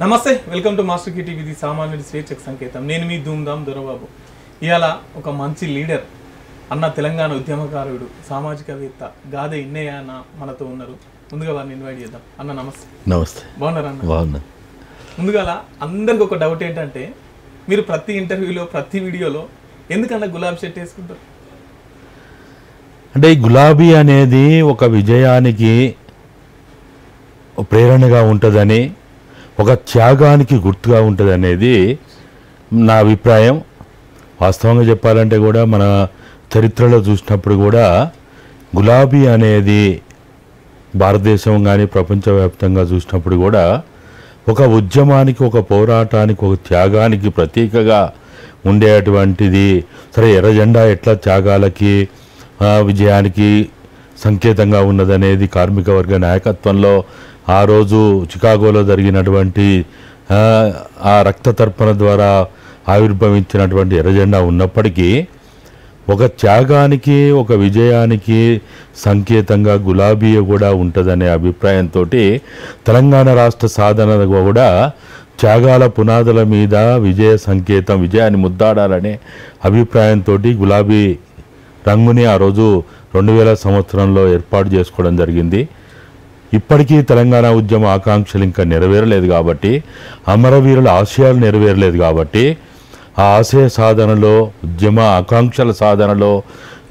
నమస్తే, welcome to Master Key TV సామాన్యుడి స్వేచ్ఛకు సంకేతం. నేను మీ ధూమ్ధామ్ దొరబాబు. ఇవాళ ఒక మంచి లీడర్ అన్న తెలంగాణ ఉద్యమకారుడు సామాజికవేత్త గాదె ఇన్నయ్య అన్న మనతో ఉన్నారు. ముందుగా వారిని ఇన్వైట్ చేద్దాం. అన్న నమస్తే. నమస్తే. బాగున్నారా అన్న? బాగున్నా. ముందుగా అందరికి ఒక డౌట్ ఏంటంటే, మీరు ప్రతి ఇంటర్వ్యూలో ప్రతి వీడియోలో ఎందుకన్నా గులాబీ షర్ట్ వేసుకుంటారు? అంటే ఈ గులాబీ అనేది ఒక విజయానికి ప్రేరణగా ఉంటుందని, ఒక త్యాగానికి గుర్తుగా ఉంటుంది అనేది నా అభిప్రాయం. వాస్తవంగా చెప్పాలంటే కూడా మన చరిత్రలో చూసినప్పుడు కూడా గులాబీ అనేది భారతదేశం కానీ ప్రపంచవ్యాప్తంగా చూసినప్పుడు కూడా ఒక ఉద్యమానికి, ఒక పోరాటానికి, ఒక త్యాగానికి ప్రతీకగా ఉండేటువంటిది. సరే, ఎర్ర జెండా ఎట్లా త్యాగాలకి విజయానికి సంకేతంగా ఉన్నదనేది కార్మిక వర్గ నాయకత్వంలో ఆ రోజు చికాగోలో జరిగినటువంటి ఆ రక్త తర్పణ ద్వారా ఆవిర్భవించినటువంటి ఎర్ర జెండా ఉన్నప్పటికీ ఒక త్యాగానికి, ఒక విజయానికి సంకేతంగా గులాబీ కూడా ఉంటుందనే అభిప్రాయంతో తెలంగాణ రాష్ట్ర సాధన కూడా త్యాగాల పునాదుల మీద విజయ సంకేతం, విజయాన్ని ముద్దాడాలనే అభిప్రాయంతో గులాబీ రంగుని ఆ రోజు 2000 సంవత్సరంలో ఏర్పాటు చేసుకోవడం జరిగింది. ఇప్పటికీ తెలంగాణ ఉద్యమ ఆకాంక్షలు ఇంకా నెరవేరలేదు కాబట్టి, అమరవీరుల ఆశయాలు నెరవేరలేదు కాబట్టి, ఆ ఆశయ సాధనలో, ఉద్యమ ఆకాంక్షల సాధనలో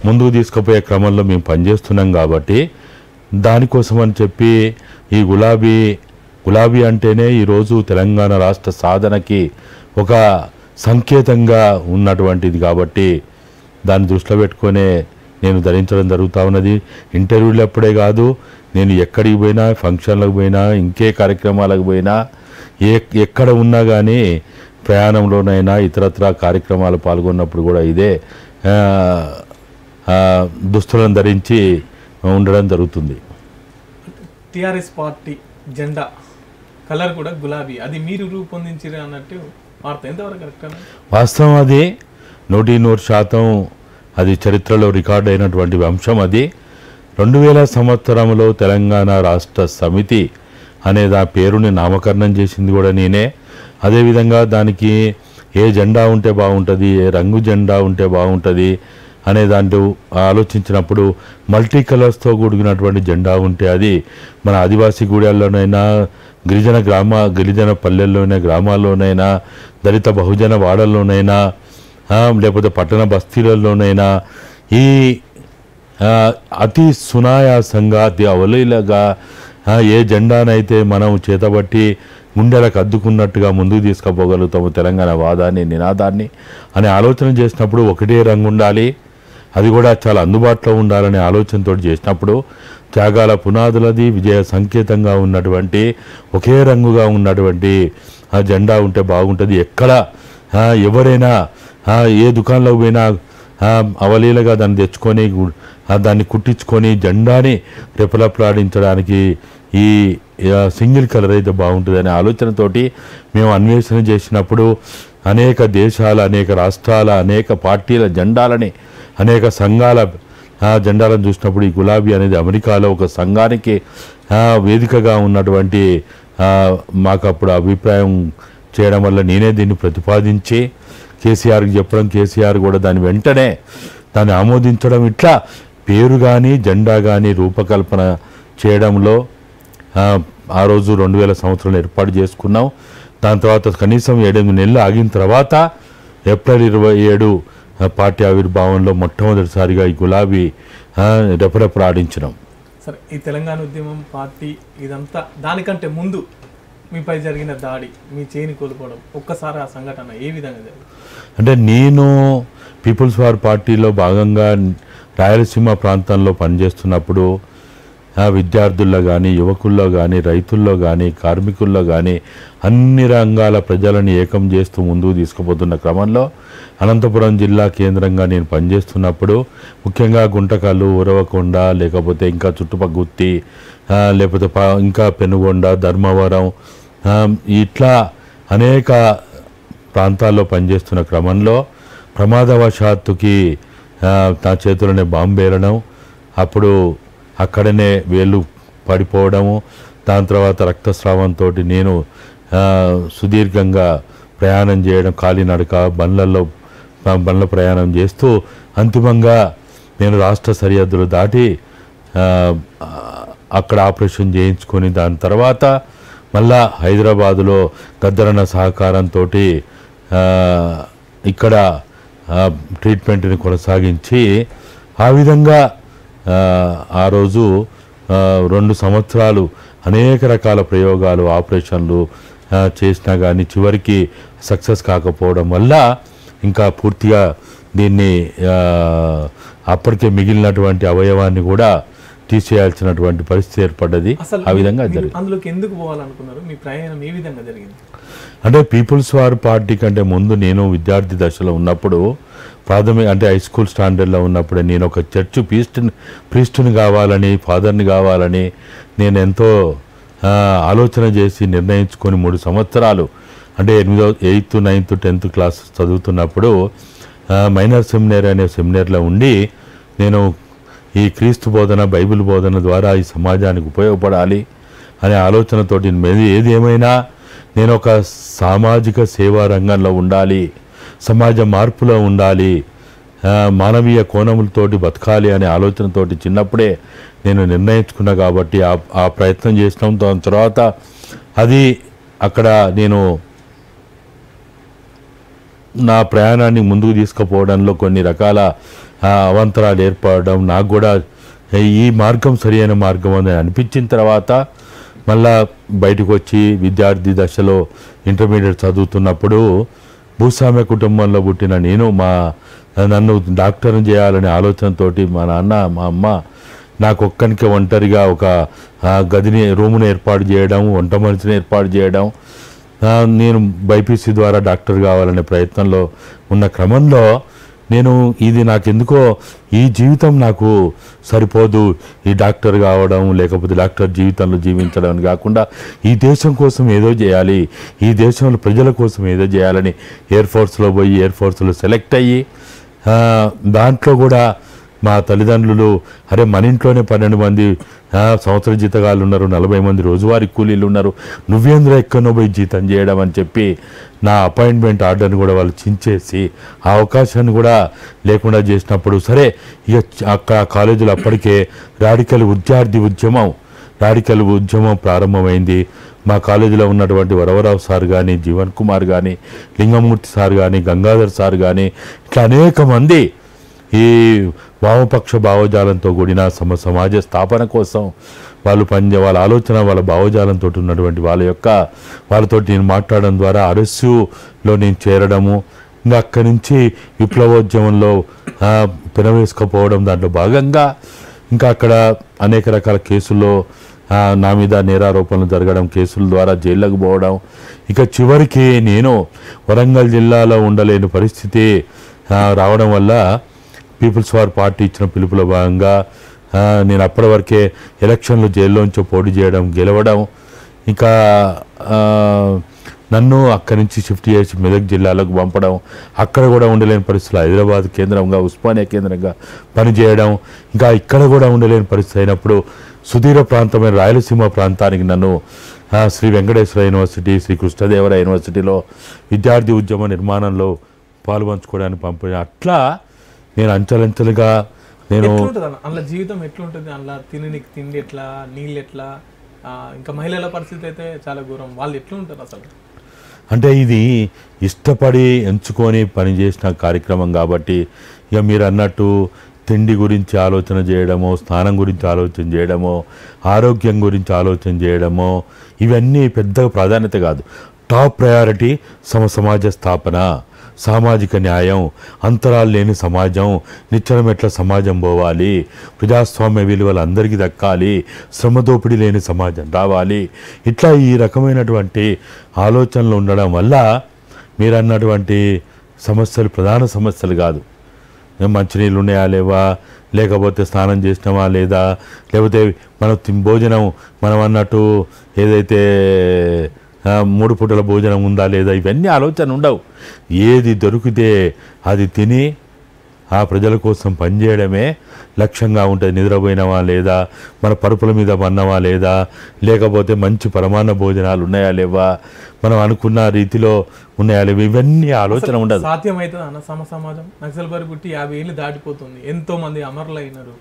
ముందుకు తీసుకుపోయే క్రమంలో మేము పనిచేస్తున్నాం కాబట్టి దానికోసమని చెప్పి ఈ గులాబీ అంటేనే ఈరోజు తెలంగాణ రాష్ట్ర సాధనకి ఒక సంకేతంగా ఉన్నటువంటిది కాబట్టి దాన్ని దృష్టిలో పెట్టుకునే నేను ధరించడం జరుగుతూ ఉన్నది. ఇంటర్వ్యూలు అప్పుడే కాదు, నేను ఎక్కడికి పోయినా, ఫంక్షన్లకు పోయినా, ఇంకే కార్యక్రమాలకు పోయినా, ఎక్కడ ఉన్నా కానీ, ప్రయాణంలోనైనా ఇతరత్ర కార్యక్రమాలు పాల్గొన్నప్పుడు కూడా ఇదే దుస్తులను ధరించి ఉండడం జరుగుతుంది. టిఆర్ఎస్ పార్టీ జెండా కలర్ కూడా గులాబీ, అది మీరు రూపొందించారు అన్నట్టు వార్త ఎంతవరకు కరెక్ట్? వాస్తవం అది 100% అది చరిత్రలో రికార్డ్ అయినటువంటి అంశం. అది 2000 సంవత్సరంలో తెలంగాణ రాష్ట్ర సమితి అనే ఆ పేరుని నామకరణం చేసింది కూడా నేనే. అదేవిధంగా దానికి ఏ జెండా ఉంటే బాగుంటుంది, ఏ రంగు జెండా ఉంటే బాగుంటుంది అనే దాంట్లో ఆలోచించినప్పుడు మల్టీ కలర్స్తో కూడినటువంటి జెండా ఉంటే అది మన ఆదివాసీ గూడాల్లోనైనా, గిరిజన పల్లెల్లోనైనా, గ్రామాల్లోనైనా, దళిత బహుజన వాడల్లోనైనా, లేకపోతే పట్టణ బస్తీలలోనైనా ఈ అతి సునాయాసంగా, అతి అవలీలగా ఏ జెండానైతే మనం చేతబట్టి గుండెలకు అద్దుకున్నట్టుగా ముందుకు తీసుకుపోగలుగుతాము తెలంగాణ వాదాన్ని, నినాదాన్ని అనే ఆలోచన చేసినప్పుడు ఒకటే రంగు ఉండాలి, అది కూడా చాలా అందుబాటులో ఉండాలనే ఆలోచనతో చేసినప్పుడు త్యాగాల పునాదులది, విజయ సంకేతంగా ఉన్నటువంటి ఒకే రంగుగా ఉన్నటువంటి ఆ జెండా ఉంటే బాగుంటుంది. ఎక్కడ ఎవరైనా ఏ దుకాణంలో పోయినా అవలీలగా దాన్ని తెచ్చుకొని దాన్ని కుట్టించుకొని జెండాని రెపరెపలాడించడానికి ఈ సింగిల్ కలర్ అయితే బాగుంటుందనే ఆలోచనతోటి మేము అన్వేషణ చేసినప్పుడు అనేక దేశాల, అనేక రాష్ట్రాల, అనేక పార్టీల జెండాలని, అనేక సంఘాల జెండాలను చూసినప్పుడు ఈ గులాబీ అనేది అమెరికాలో ఒక సంఘానికి వేదికగా ఉన్నటువంటి మాకు అప్పుడు అభిప్రాయం చేయడం వల్ల నేనే దీన్ని ప్రతిపాదించి కేసీఆర్కి చెప్పడం, కేసీఆర్ కూడా దాని వెంటనే దాన్ని ఆమోదించడం, ఇట్లా పేరు కానీ జెండా కానీ రూపకల్పన చేయడంలో ఆ రోజు 2000 సంవత్సరంలో ఏర్పాటు చేసుకున్నాం. దాని తర్వాత కనీసం 7-8 నెలలు ఆగిన తర్వాత ఏప్రిల్ 27 పార్టీ ఆవిర్భావంలో మొట్టమొదటిసారిగా ఈ గులాబీ రెపరెపలాడించినాం. సరే, ఈ తెలంగాణ ఉద్యమం పార్టీ ఇదంతా దానికంటే ముందు మీపై జరిగిన దాడి, మీ చేని కోల్పోవడం, ఒక్కసారి ఆ సంఘటన ఏ విధంగా జరిగింది? అంటే నేను పీపుల్స్ వార్ పార్టీలో భాగంగా రాయలసీమ ప్రాంతంలో పనిచేస్తున్నప్పుడు విద్యార్థుల్లో కానీ, యువకుల్లో కానీ, రైతుల్లో కానీ, కార్మికుల్లో కానీ అన్ని రంగాల ప్రజలను ఏకం చేస్తూ ముందుకు తీసుకుపోతున్న క్రమంలో అనంతపురం జిల్లా కేంద్రంగా నేను పనిచేస్తున్నప్పుడు ముఖ్యంగా గుంటకల్లు, ఉరవకొండ, లేకపోతే ఇంకా చుట్టుపక్కల గుత్తి, లేకపోతే ఇంకా పెనుగొండ, ధర్మవరం, ఇట్లా అనేక ప్రాంతాల్లో పనిచేస్తున్న క్రమంలో ప్రమాదవశాత్తుకి నా చేతులనే బాంబు పేలడం, అప్పుడు అక్కడనే వేళ్ళు పడిపోవడము, దాని తర్వాత రక్తస్రావంతో నేను సుదీర్ఘంగా ప్రయాణం చేయడం, కాలినడక బండ్ల ప్రయాణం చేస్తూ అంతిమంగా నేను రాష్ట్ర సరిహద్దులు దాటి అక్కడ ఆపరేషన్ చేయించుకొని దాని తర్వాత మళ్ళా హైదరాబాదులో గద్దరన్న సహకారంతో ఇక్కడ ట్రీట్మెంట్ని కొనసాగించి ఆ విధంగా ఆ రోజు 2 సంవత్సరాలు అనేక రకాల ప్రయోగాలు, ఆపరేషన్లు చేసినా కానీ చివరికి సక్సెస్ కాకపోవడం వల్ల ఇంకా పూర్తిగా దీన్ని అప్పటికే మిగిలినటువంటి అవయవాన్ని కూడా తీసేయాల్సినటువంటి పరిస్థితి ఏర్పడ్డది. ఆ విధంగా జరిగింది. అందులోకి ఎందుకు పోవాలనుకున్నారు? మీ ప్రయాణం ఏ విధంగా జరిగింది? అంటే పీపుల్స్ వార్ పార్టీ కంటే ముందు నేను విద్యార్థి దశలో ఉన్నప్పుడు అంటే హై స్కూల్ స్టాండర్డ్లో ఉన్నప్పుడే నేను ఒక చర్చ్ ప్రీస్టుని కావాలని, ఫాదర్ని కావాలని నేను ఎంతో ఆలోచన చేసి నిర్ణయించుకొని 3 సంవత్సరాలు అంటే 8th, 9th, 10th క్లాస్ చదువుతున్నప్పుడు మైనర్ సెమినరీ అనే సెమినరీలో ఉండి నేను ఈ క్రీస్తు బోధన, బైబిల్ బోధన ద్వారా ఈ సమాజానికి ఉపయోగపడాలి అనే ఆలోచనతోటి ఏది ఏమైనా నేను ఒక సామాజిక సేవా రంగంలో ఉండాలి, సమాజ మార్పులో ఉండాలి, మానవీయ కోణములతోటి బతకాలి అనే ఆలోచనతోటి చిన్నప్పుడే నేను నిర్ణయించుకున్నా. కాబట్టి ఆ ప్రయత్నం చేసినాం. దాని తర్వాత అది అక్కడ నేను నా ప్రయాణాన్ని ముందుకు తీసుకుపోవడంలో కొన్ని రకాల అవాంతరాలు ఏర్పడడం, నాకు కూడా ఈ మార్గం సరైన మార్గం అని అనిపించిన తర్వాత మళ్ళా బయటకు వచ్చి విద్యార్థి దశలో ఇంటర్మీడియట్ చదువుతున్నప్పుడు భూస్వామ్య కుటుంబంలో పుట్టిన నేను నన్ను డాక్టర్ని చేయాలనే ఆలోచనతోటి మా నాన్న, మా అమ్మ నాకు ఒక్కనికి ఒంటరిగా ఒక రూమును ఏర్పాటు చేయడం, వంట మనిషిని ఏర్పాటు చేయడం, నేను బైపీసీ ద్వారా డాక్టర్ కావాలనే ప్రయత్నంలో ఉన్న క్రమంలో నేను ఇది నాకెందుకో ఈ జీవితం నాకు సరిపోదు, ఈ డాక్టర్ కావడం లేకపోతే డాక్టర్ జీవితంలో జీవించడం అని కాకుండా ఈ దేశం కోసం ఏదో చేయాలి, ఈ దేశంలో ప్రజల కోసం ఏదో చేయాలని ఎయిర్ ఫోర్స్లో పోయి ఎయిర్ ఫోర్స్లో సెలెక్ట్ అయ్యి దాంట్లో కూడా మా తల్లిదండ్రులు అరే మన ఇంట్లోనే 12 మంది సంవత్సర జీతగాళ్ళు ఉన్నారు, 40 మంది రోజువారీ కూలీలు ఉన్నారు, నువ్వేంద్ర ఎక్కడో పోయి జీతం చేయడం అని చెప్పి నా అపాయింట్మెంట్ ఆర్డర్ని కూడా వాళ్ళు చించేసి ఆ అవకాశాన్ని కూడా లేకుండా చేసినప్పుడు సరే ఇక అక్కడ కాలేజీలో అప్పటికే రాడికల్ ఉద్యమం ప్రారంభమైంది. మా కాలేజీలో ఉన్నటువంటి వరవరావు సార్ కానీ, జీవన్ కుమార్ కానీ, లింగమూర్తి సార్ కానీ, గంగాధర్ సార్ కానీ ఇట్లా అనేక మంది ఈ వామపక్ష భావజాలంతో కూడిన సమాజ స్థాపన కోసం వాళ్ళు వాళ్ళ ఆలోచన, వాళ్ళ భావజాలంతో ఉన్నటువంటి వాళ్ళతో నేను మాట్లాడడం ద్వారా RSUలో నేను చేరడము, ఇంకా అక్కడి నుంచి విప్లవోద్యమంలో పెనవేసుకుపోవడం, దాంట్లో భాగంగా ఇంకా అక్కడ అనేక రకాల కేసుల్లో నా మీద నేరారోపణలు జరగడం, కేసుల ద్వారా జైళ్ళకు పోవడం, ఇక చివరికి నేను వరంగల్ జిల్లాలో ఉండలేని పరిస్థితి రావడం వల్ల పీపుల్స్ వార్ పార్టీ ఇచ్చిన పిలుపులో భాగంగా నేను అప్పటి వరకే ఎలక్షన్లు జైల్లోంచి పోటీ చేయడం, గెలవడం, ఇంకా నన్ను అక్కడి నుంచి షిఫ్ట్ చేసి మెదక్ జిల్లాలకు పంపడం, అక్కడ కూడా ఉండలేని పరిస్థితులు హైదరాబాద్ కేంద్రంగా, ఉస్మానియా కేంద్రంగా పనిచేయడం, ఇంకా ఇక్కడ కూడా ఉండలేని పరిస్థితి అయినప్పుడు సుదూర ప్రాంతమైన రాయలసీమ ప్రాంతానికి నన్ను శ్రీ వెంకటేశ్వర యూనివర్సిటీ, శ్రీ కృష్ణదేవరాయ యూనివర్సిటీలో విద్యార్థి ఉద్యమ నిర్మాణంలో పాల్పంచుకోవడానికి పంపిన. అట్లా నేను అంచెలంచెలుగా అందులో జీవితం ఎట్లుంటుంది, అందులో తిండి ఎట్లా, నీళ్ళు ఎట్లా, ఇంకా మహిళల పరిస్థితి అయితే చాలా ఘోరం. వాళ్ళు ఎట్లా ఉంటారు అసలు? అంటే ఇది ఇష్టపడి ఎంచుకొని పనిచేసిన కార్యక్రమం కాబట్టి ఇక మీరు అన్నట్టు తిండి గురించి ఆలోచన చేయడమో, స్నానం గురించి ఆలోచన చేయడమో, ఆరోగ్యం గురించి ఆలోచన చేయడమో ఇవన్నీ పెద్ద ప్రాధాన్యత కాదు. టాప్ ప్రయారిటీ సమాజ స్థాపన, సామాజిక న్యాయం, అంతరాలు లేని సమాజం, నిత్యం ఎట్లా సమాజం పోవాలి, ప్రజాస్వామ్య విలువలు అందరికీ దక్కాలి, శ్రమదోపిడీ లేని సమాజం రావాలి, ఇట్లా ఈ రకమైనటువంటి ఆలోచనలు ఉండడం వల్ల మీరు అన్నటువంటి సమస్యలు ప్రధాన సమస్యలు కాదు. మంచినీళ్ళు ఉన్నాయా లేవా, లేకపోతే స్నానం చేసినామా లేదా, లేకపోతే భోజనం మనం అన్నట్టు ఏదైతే 3 పూటల భోజనం ఉందా లేదా, ఇవన్నీ ఆలోచన ఉండవు. ఏది దొరికితే అది తిని ఆ ప్రజల కోసం పనిచేయడమే లక్ష్యంగా ఉంటుంది. నిద్రపోయినవా లేదా, మన పరుపుల మీద పన్నవా లేదా, లేకపోతే మంచి పరమాన్న భోజనాలు ఉన్నాయా లేవా, మనం అనుకున్న రీతిలో ఉన్నాయా లేవా, ఇవన్నీ ఆలోచన ఉండదు. సాధ్యమవుతుంది అన్న సమాజం నక్సల్బరి పుట్టి 50 ఏళ్ళు దాటిపోతుంది, ఎంతో మంది అమరులైనారు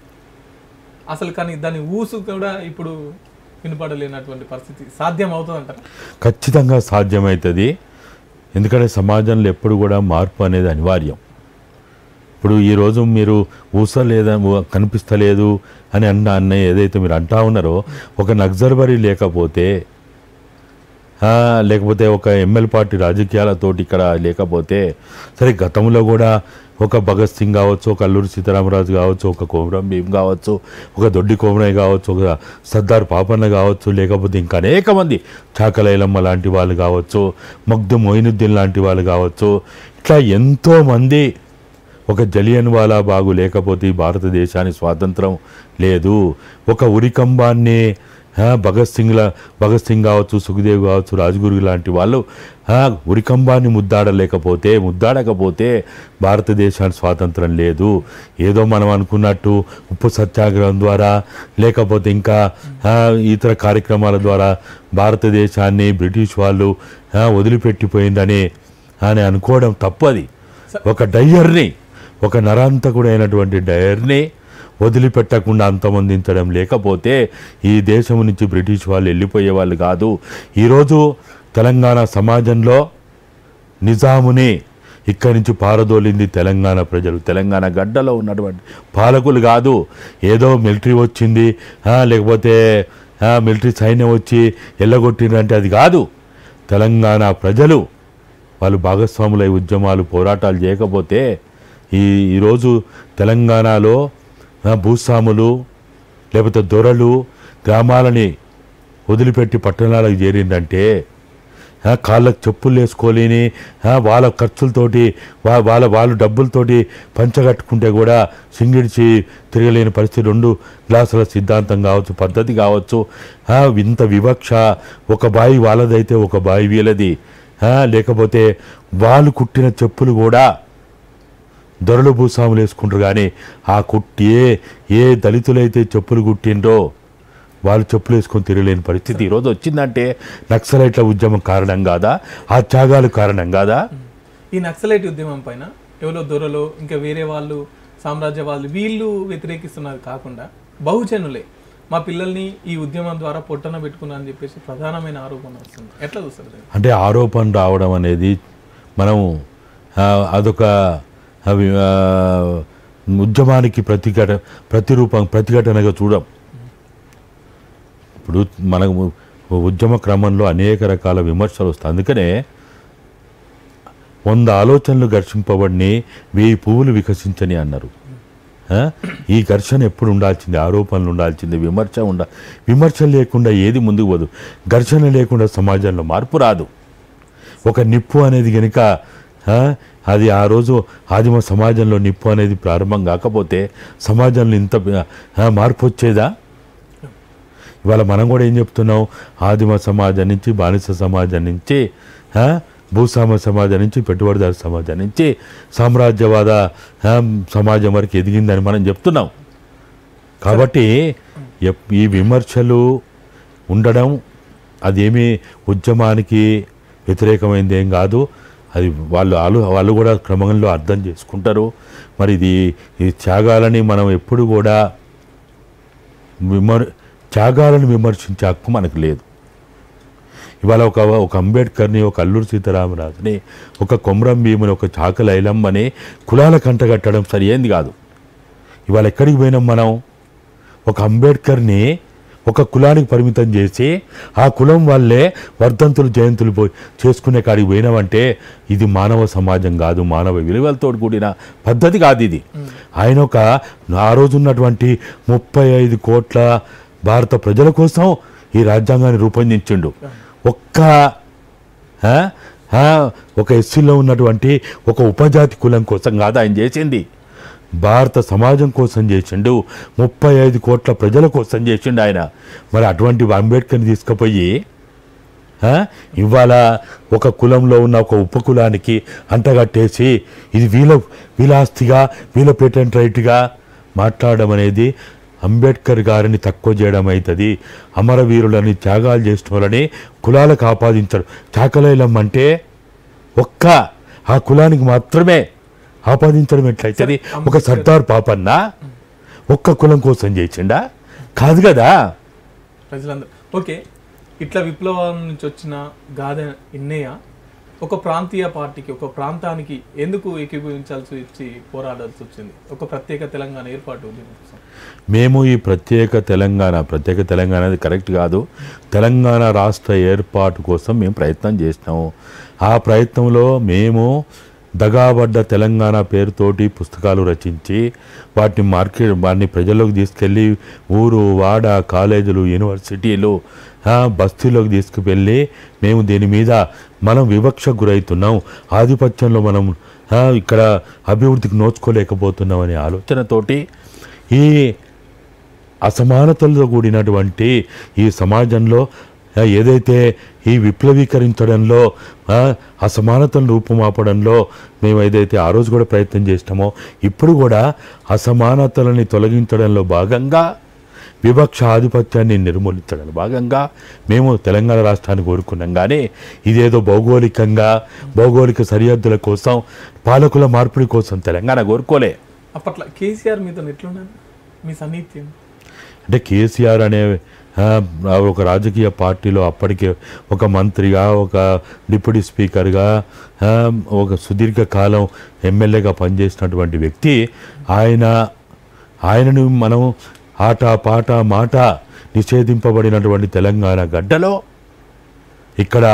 అసలు, కానీ దాని ఊసు కూడా ఇప్పుడు వినపడలేనటువంటి పరిస్థితి. సాధ్యం అవుతుంది అంటారు? ఖచ్చితంగా సాధ్యమవుతుంది. ఎందుకంటే సమాజంలో ఎప్పుడు కూడా మార్పు అనేది అనివార్యం. ఇప్పుడు ఈరోజు మీరు ఊసలేదా కనిపిస్తలేదు అని అన్న ఏదైతే మీరు అంటా ఉన్నారో, ఒక నక్సల్బరీ లేకపోతే ఒక ఎమ్మెల్యే పార్టీ రాజకీయాలతోటి ఇక్కడ లేకపోతే, సరే గతంలో కూడా ఒక భగత్ సింగ్ కావచ్చు, ఒక అల్లూరి సీతారామరాజు కావచ్చు, ఒక కొమరం భీం కావచ్చు, ఒక దొడ్డి కోమరయ్య కావచ్చు, ఒక సర్దార్ పాపన్న కావచ్చు, లేకపోతే ఇంకా అనేక మంది చాకలైలమ్మ లాంటి వాళ్ళు కావచ్చు, మగ్దు మొయినుద్దీన్ లాంటి వాళ్ళు కావచ్చు, ఇట్లా ఎంతోమంది, ఒక జలియన్ వాలా బాగు లేకపోతే భారతదేశానికి స్వాతంత్రం లేదు, ఒక ఉరికంబాన్ని భగత్ సింగ్ కావచ్చు, సుఖదేవ్ కావచ్చు, రాజ్గురు లాంటి వాళ్ళు ఉరికంబాన్ని ముద్దాడకపోతే భారతదేశానికి స్వాతంత్రం లేదు. ఏదో మనం అనుకున్నట్టు ఉప్పు సత్యాగ్రహం ద్వారా లేకపోతే ఇంకా ఇతర కార్యక్రమాల ద్వారా భారతదేశాన్ని బ్రిటిష్ వాళ్ళు వదిలిపెట్టిపోయిందని అని అనుకోవడం తప్పది. ఒక డయర్ని, ఒక నరాంతకుడైనటువంటి డయర్ని వదిలిపెట్టకుండా అంతమొందించడం లేకపోతే ఈ దేశం నుంచి బ్రిటిష్ వాళ్ళు వెళ్ళిపోయే వాళ్ళు కాదు. ఈరోజు తెలంగాణ సమాజంలో నిజాముని ఇక్కడి నుంచి పారదోలింది తెలంగాణ ప్రజలు, తెలంగాణ గడ్డలో ఉన్నటువంటి పాలకులు కాదు. ఏదో మిలిటరీ వచ్చింది లేకపోతే మిలిటరీ సైన్యం వచ్చి ఎల్లగొట్టిందంటే అది కాదు. తెలంగాణ ప్రజలు వాళ్ళు భాగస్వాములై ఉద్యమాలు పోరాటాలు చేయకపోతే ఈరోజు తెలంగాణలో భూస్వాములు లేకపోతే దొరలు గ్రామాలని వదిలిపెట్టి పట్టణాలకు చేరిందంటే, కాళ్ళకు చెప్పులు వేసుకోలేని వాళ్ళ ఖర్చులతోటి వాళ్ళు డబ్బులతోటి పంచగట్టుకుంటే కూడా సింగిడిచి తిరగలేని పరిస్థితి, 2 గ్లాసుల సిద్ధాంతం కావచ్చు, పద్ధతి కావచ్చు, ఇంత వివక్ష, ఒక బాయి వాళ్ళదైతే ఒక బాయి వీళ్ళది, లేకపోతే వాళ్ళు కుట్టిన చెప్పులు కూడా దొరలు భూస్వాములు వేసుకుంటారు. కానీ ఏ దళితులైతే చెప్పులు కుట్టిండ్రో వాళ్ళు చెప్పులు వేసుకొని తిరగలేని పరిస్థితి ఈరోజు వచ్చిందంటే నక్సలైట్ల ఉద్యమం కారణం కాదా, ఆ త్యాగాలు కారణం కాదా? ఈ నక్సలైట్ ఉద్యమం పైన ఎవరో దొరలు ఇంకా వేరే వాళ్ళు సామ్రాజ్యవాదులు వీళ్ళు వ్యతిరేకిస్తున్నది కాకుండా బహుజనులే మా పిల్లల్ని ఈ ఉద్యమం ద్వారా పొట్టన పెట్టుకున్నా అని చెప్పేసి ప్రధానమైన ఆరోపణ వస్తుంది. ఎట్లా చూస్తారు? అంటే ఆరోపణ రావడం అనేది మనం అదొక ఉద్యమానికి ప్రతిఘటనగా చూడం. ఇప్పుడు మనకు ఉద్యమ క్రమంలో అనేక రకాల విమర్శలు వస్తాయి. అందుకనే 100 ఆలోచనలు ఘర్షింపబడిని 1000 పువ్వులు వికసించని అన్నారు. ఈ ఘర్షణ ఎప్పుడు ఉండాల్సింది, ఆరోపణలు ఉండాల్సింది, విమర్శ లేకుండా ఏది ముందుకు పోదు. ఘర్షణ లేకుండా సమాజంలో మార్పు రాదు. ఒక నిప్పు అనేది కనుక అది ఆ రోజు ఆదిమ సమాజంలో నిప్పు అనేది ప్రారంభం కాకపోతే సమాజంలో ఇంత మార్పు వచ్చేదా? ఇవాళ మనం కూడా ఏం చెప్తున్నాం, ఆదిమ సమాజం నుంచి, బానిస సమాజం నుంచి, భూస్వామ్య సమాజం నుంచి, పెట్టుబడిదారు సమాజం నుంచి సామ్రాజ్యవాద సమాజం వరకు ఎదిగిందని మనం చెప్తున్నాం. కాబట్టి ఈ విమర్శలు ఉండడం అదేమీ ఉద్యమానికి వ్యతిరేకమైంది ఏం కాదు. అది వాళ్ళు కూడా క్రమంలో అర్థం చేసుకుంటారు. మరి ఈ త్యాగాలని మనం ఎప్పుడు కూడా త్యాగాలను విమర్శించే హక్కు మనకు లేదు. ఇవాళ ఒక అంబేద్కర్ని, ఒక అల్లూరి సీతారామరాజుని, ఒక కొమరం భీముని, ఒక చాకలి ఐలమ్మని కులాల కంటగట్టడం సరియేంది కాదు. ఇవాళ ఎక్కడికి పోయినాం మనం? ఒక అంబేద్కర్ని ఒక కులానికి పరిమితం చేసి ఆ కులం వల్లే వర్ధంతులు జయంతులు చేసుకునే కాడికి పోయినామంటే ఇది మానవ సమాజం కాదు, మానవ విలువలతో కూడిన పద్ధతి కాదు ఇది. ఆయన ఆ రోజు ఉన్నటువంటి 35 కోట్ల భారత ప్రజల కోసం ఈ రాజ్యాంగాన్ని రూపొందించిండు. ఒక ఎస్సీలో ఉన్నటువంటి ఒక ఉపజాతి కులం కోసం కాదు ఆయన చేసింది, భారత సమాజం కోసం చేసిండు, 35 కోట్ల ప్రజల కోసం చేసిండు ఆయన. మరి అటువంటి అంబేద్కర్ని తీసుకుపోయి ఇవాళ ఒక కులంలో ఉన్న ఒక ఉపకులానికి అంటగట్టేసి ఇది వీళ్ళ ఆస్తిగా వీళ్ళ పేటెంట్ రైట్గా మాట్లాడడం అనేది అంబేద్కర్ గారిని తక్కువ చేయడం అవుతుంది. అమరవీరులని త్యాగాలు చేసిన వాళ్ళని కులాలకు ఆపాదించడం. చాకలేలం అంటే ఒక్క ఆ కులానికి మాత్రమే ఆపాదించడం ఎట్లయితుంది? ఒక సర్దార్ పాపన్న ఒక్క కులం కోసం చేసిండా? కాదు కదా. ప్రజలందరూ ఓకే. ఇట్లా విప్లవం నుంచి వచ్చిన గాదె ఇన్నయ్య ఒక ప్రాంతీయ పార్టీకి ఒక ప్రాంతానికి ఎందుకు ఏకీభవించాల్సి వచ్చి పోరాడాల్సి వచ్చింది? ఒక ప్రత్యేక తెలంగాణ ఏర్పాటు కోసం మేము ఈ ప్రత్యేక తెలంగాణ అనేది కరెక్ట్ కాదు. తెలంగాణ రాష్ట్ర ఏర్పాటు కోసం మేము ప్రయత్నం చేసినాము. ఆ ప్రయత్నంలో మేము దగాబడ్డ తెలంగాణ పేరుతోటి పుస్తకాలు రచించి వాటిని ప్రజల్లోకి తీసుకెళ్ళి ఊరు వాడ కాలేజీలు యూనివర్సిటీలు బస్తీలోకి తీసుకువెళ్ళి మేము దీని మీద మనం వివక్షకు గురవుతున్నాం, ఆధిపత్యంలో మనం ఇక్కడ అభివృద్ధికి నోచుకోలేకపోతున్నాం అనే ఆలోచనతోటి ఈ అసమానతలతో కూడినటువంటి ఈ సమాజంలో ఏదైతే ఈ విప్లవీకరించడంలో అసమానతలను రూపుమాపడంలో మేము ఏదైతే ఆ రోజు కూడా ప్రయత్నం చేసినామో ఇప్పుడు కూడా అసమానతలని తొలగించడంలో భాగంగా వివక్ష ఆధిపత్యాన్ని నిర్మూలించడంలో భాగంగా మేము తెలంగాణ రాష్ట్రాన్ని కోరుకున్నాం. కానీ ఇదేదో భౌగోళిక సరిహద్దుల కోసం పాలకుల మార్పిడి కోసం తెలంగాణ కోరుకోలే. అప్పట్లో కేసీఆర్ మీతో ఎట్లున్నారు మీ సన్నిహిత్యం? అంటే కేసీఆర్ అనే ఒక రాజకీయ పార్టీలో అప్పటికే ఒక మంత్రిగా ఒక డిప్యూటీ స్పీకర్గా ఒక సుదీర్ఘకాలం ఎమ్మెల్యేగా పనిచేసినటువంటి వ్యక్తి ఆయనను మనం ఆట పాట మాట నిషేధింపబడినటువంటి తెలంగాణ గడ్డలో ఇక్కడ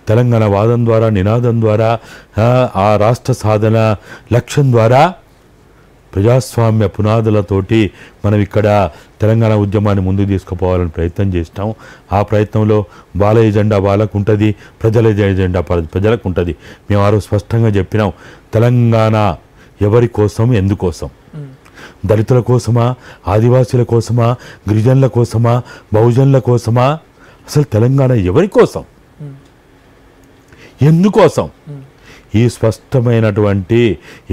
తెలంగాణ వాదం ద్వారా నినాదం ద్వారా ఆ రాష్ట్ర సాధన లక్ష్యం ద్వారా ప్రజాస్వామ్య పునాదులతోటి మనం ఇక్కడ తెలంగాణ ఉద్యమాన్ని ముందుకు తీసుకుపోవాలని ప్రయత్నం చేసినాం. ఆ ప్రయత్నంలో వాళ్ళ ఎజెండా వాళ్ళకు ఉంటుంది, ప్రజల ఎజెండా ప్రజలకు ఉంటుంది. మేము ఆ రోజు స్పష్టంగా చెప్పినాం, తెలంగాణ ఎవరి కోసం ఎందుకోసం? దళితుల కోసమా, ఆదివాసీల కోసమా, గిరిజనుల కోసమా, బహుజనుల కోసమా? అసలు తెలంగాణ ఎవరి కోసం, ఎందుకోసం? ఈ స్పష్టమైనటువంటి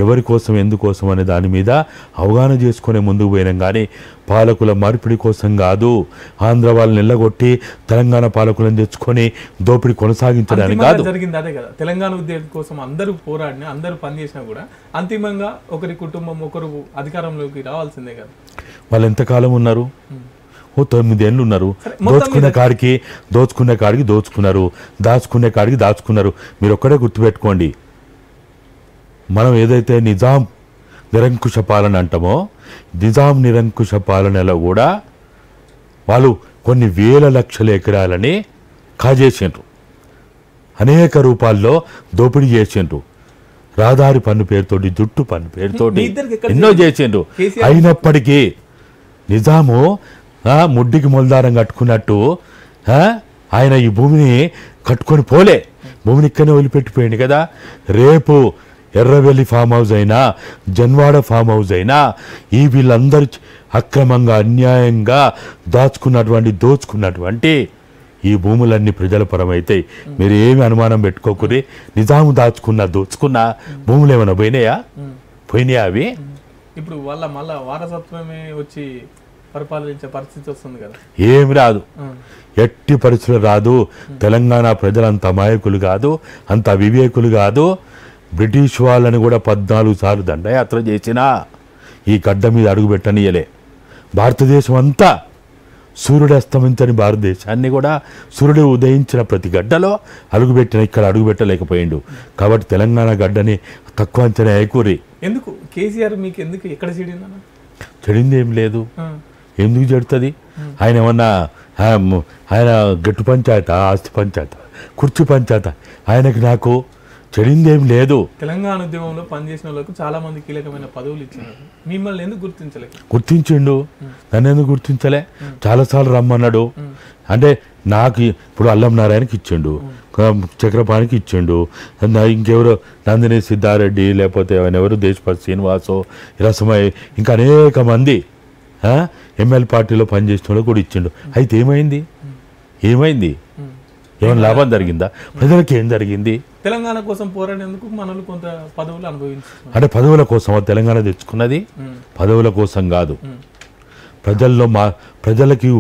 ఎవరి కోసం ఎందుకోసం అనే దాని మీద అవగాహన చేసుకునే ముందుకు పోయినాం. కానీ పాలకుల మార్పిడి కోసం కాదు, ఆంధ్ర వాళ్ళని నిల్లగొట్టి తెలంగాణ పాలకులను తెచ్చుకొని దోపిడీ కొనసాగించడానికి కాదు. జరిగింది అదే కదా. తెలంగాణ ఉద్యమం కోసం అందరూ పోరాడినా అందరూ పనిచేసినా కూడా అంతిమంగా ఒకరి కుటుంబం ఒకరు అధికారంలోకి రావాల్సిందే కదా. వాళ్ళు ఎంతకాలం ఉన్నారు? 9 ఏళ్ళు ఉన్నారు. దోచుకునే కాడికి దోచుకున్నారు, దాచుకునే కాడికి దాచుకున్నారు. మీరు ఒక్కడే గుర్తుపెట్టుకోండి, మనం ఏదైతే నిజాం నిరంకుశ పాలన అంటామో, నిజాం నిరంకుశ పాలనలో కూడా వాళ్ళు కొన్ని వేల లక్షల ఎకరాలని కాజేసిండ్రు, అనేక రూపాల్లో దోపిడీ చేసిండ్రు. రహదారి పన్ను పేరుతోటి, జుట్టు పన్ను పేరుతోటి ఎన్నో చేసిండ్రు. అయినప్పటికీ నిజాము ముడ్డికి మొలదారం కట్టుకున్నట్టు ఆయన ఈ భూమిని కట్టుకొని పోలే, భూమిని ఇక్కడనే వదిలిపెట్టిపోయింది కదా. రేపు ఎర్రవెల్లి ఫామ్ హౌస్ అయినా, జన్వాడ ఫామ్ హౌస్ అయినా ఈ వీళ్ళందరూ అక్రమంగా అన్యాయంగా దోచుకున్నటువంటి ఈ భూములన్నీ ప్రజల పరమైతాయి. మీరు ఏమి అనుమానం పెట్టుకోకూరి. నిజాము దోచుకున్న భూములు ఏమైనా పోయినాయా అవి? ఇప్పుడు వాళ్ళ మళ్ళా వారసత్వమే వచ్చి పరిపాలించే పరిస్థితి వస్తుంది కదా. ఏమి రాదు, ఎట్టి పరిస్థితులు రాదు. తెలంగాణ ప్రజలు అంత అమాయకులు కాదు, అంత అవివేకులు కాదు. బ్రిటిష్ వాళ్ళని కూడా 14 సార్లు దండయాత్ర చేసినా ఈ గడ్డ మీద అడుగుపెట్టనియలే. భారతదేశం అంతా సూర్యుడు అస్తమించని భారతదేశాన్ని కూడా సూర్యుడు ఉదయించిన ప్రతి గడ్డలో ఇక్కడ అడుగుపెట్టలేకపోయిండు. కాబట్టి తెలంగాణ గడ్డని తక్కువ అంచనా ఏకూరి. ఎందుకు కేసీఆర్ మీకు ఎందుకు ఎక్కడ చెడిందన్న? చెడింది ఏం లేదు. ఎందుకు చెడుతుంది? ఆయన ఏమన్నా ఆయన గట్టు పంచాయత, ఆస్తి పంచాయత, కుర్చీ పంచాయత? ఆయనకి నాకు చెడిందేం లేదు. తెలంగాణ ఉద్యమంలో పనిచేసిన వాళ్ళకు చాలా మంది కీలకమైన పదవులు ఇచ్చినారు, మిమ్మల్ని ఎందుకు గుర్తించిండు? నన్ను ఎందుకు గుర్తించలే? చాలాసార్లు రమ్మన్నాడు. అంటే నాకు ఇప్పుడు అల్లం నారాయణకి ఇచ్చిండు, చక్రపాణికి ఇచ్చిండు, ఇంకెవరో నందిని సిద్ధారెడ్డి, లేకపోతే ఎవరు దేశపతి శ్రీనివాసో, రసమయ్య, ఇంకా అనేక మంది ఎమ్మెల్యే పార్టీలో పనిచేసిన వాళ్ళు కూడా ఇచ్చిండు. అయితే ఏమైంది? ఏమైనా లాభం జరిగిందా? ప్రజలకు ఏం జరిగింది? తెలంగాణ కోసం పోరాడేందుకు మనలు కొంత పదవులు అనుభవించారు. అంటే పదవుల కోసం తెలంగాణ తెచ్చుకున్నది పదవుల కోసం కాదు. ప్రజలకి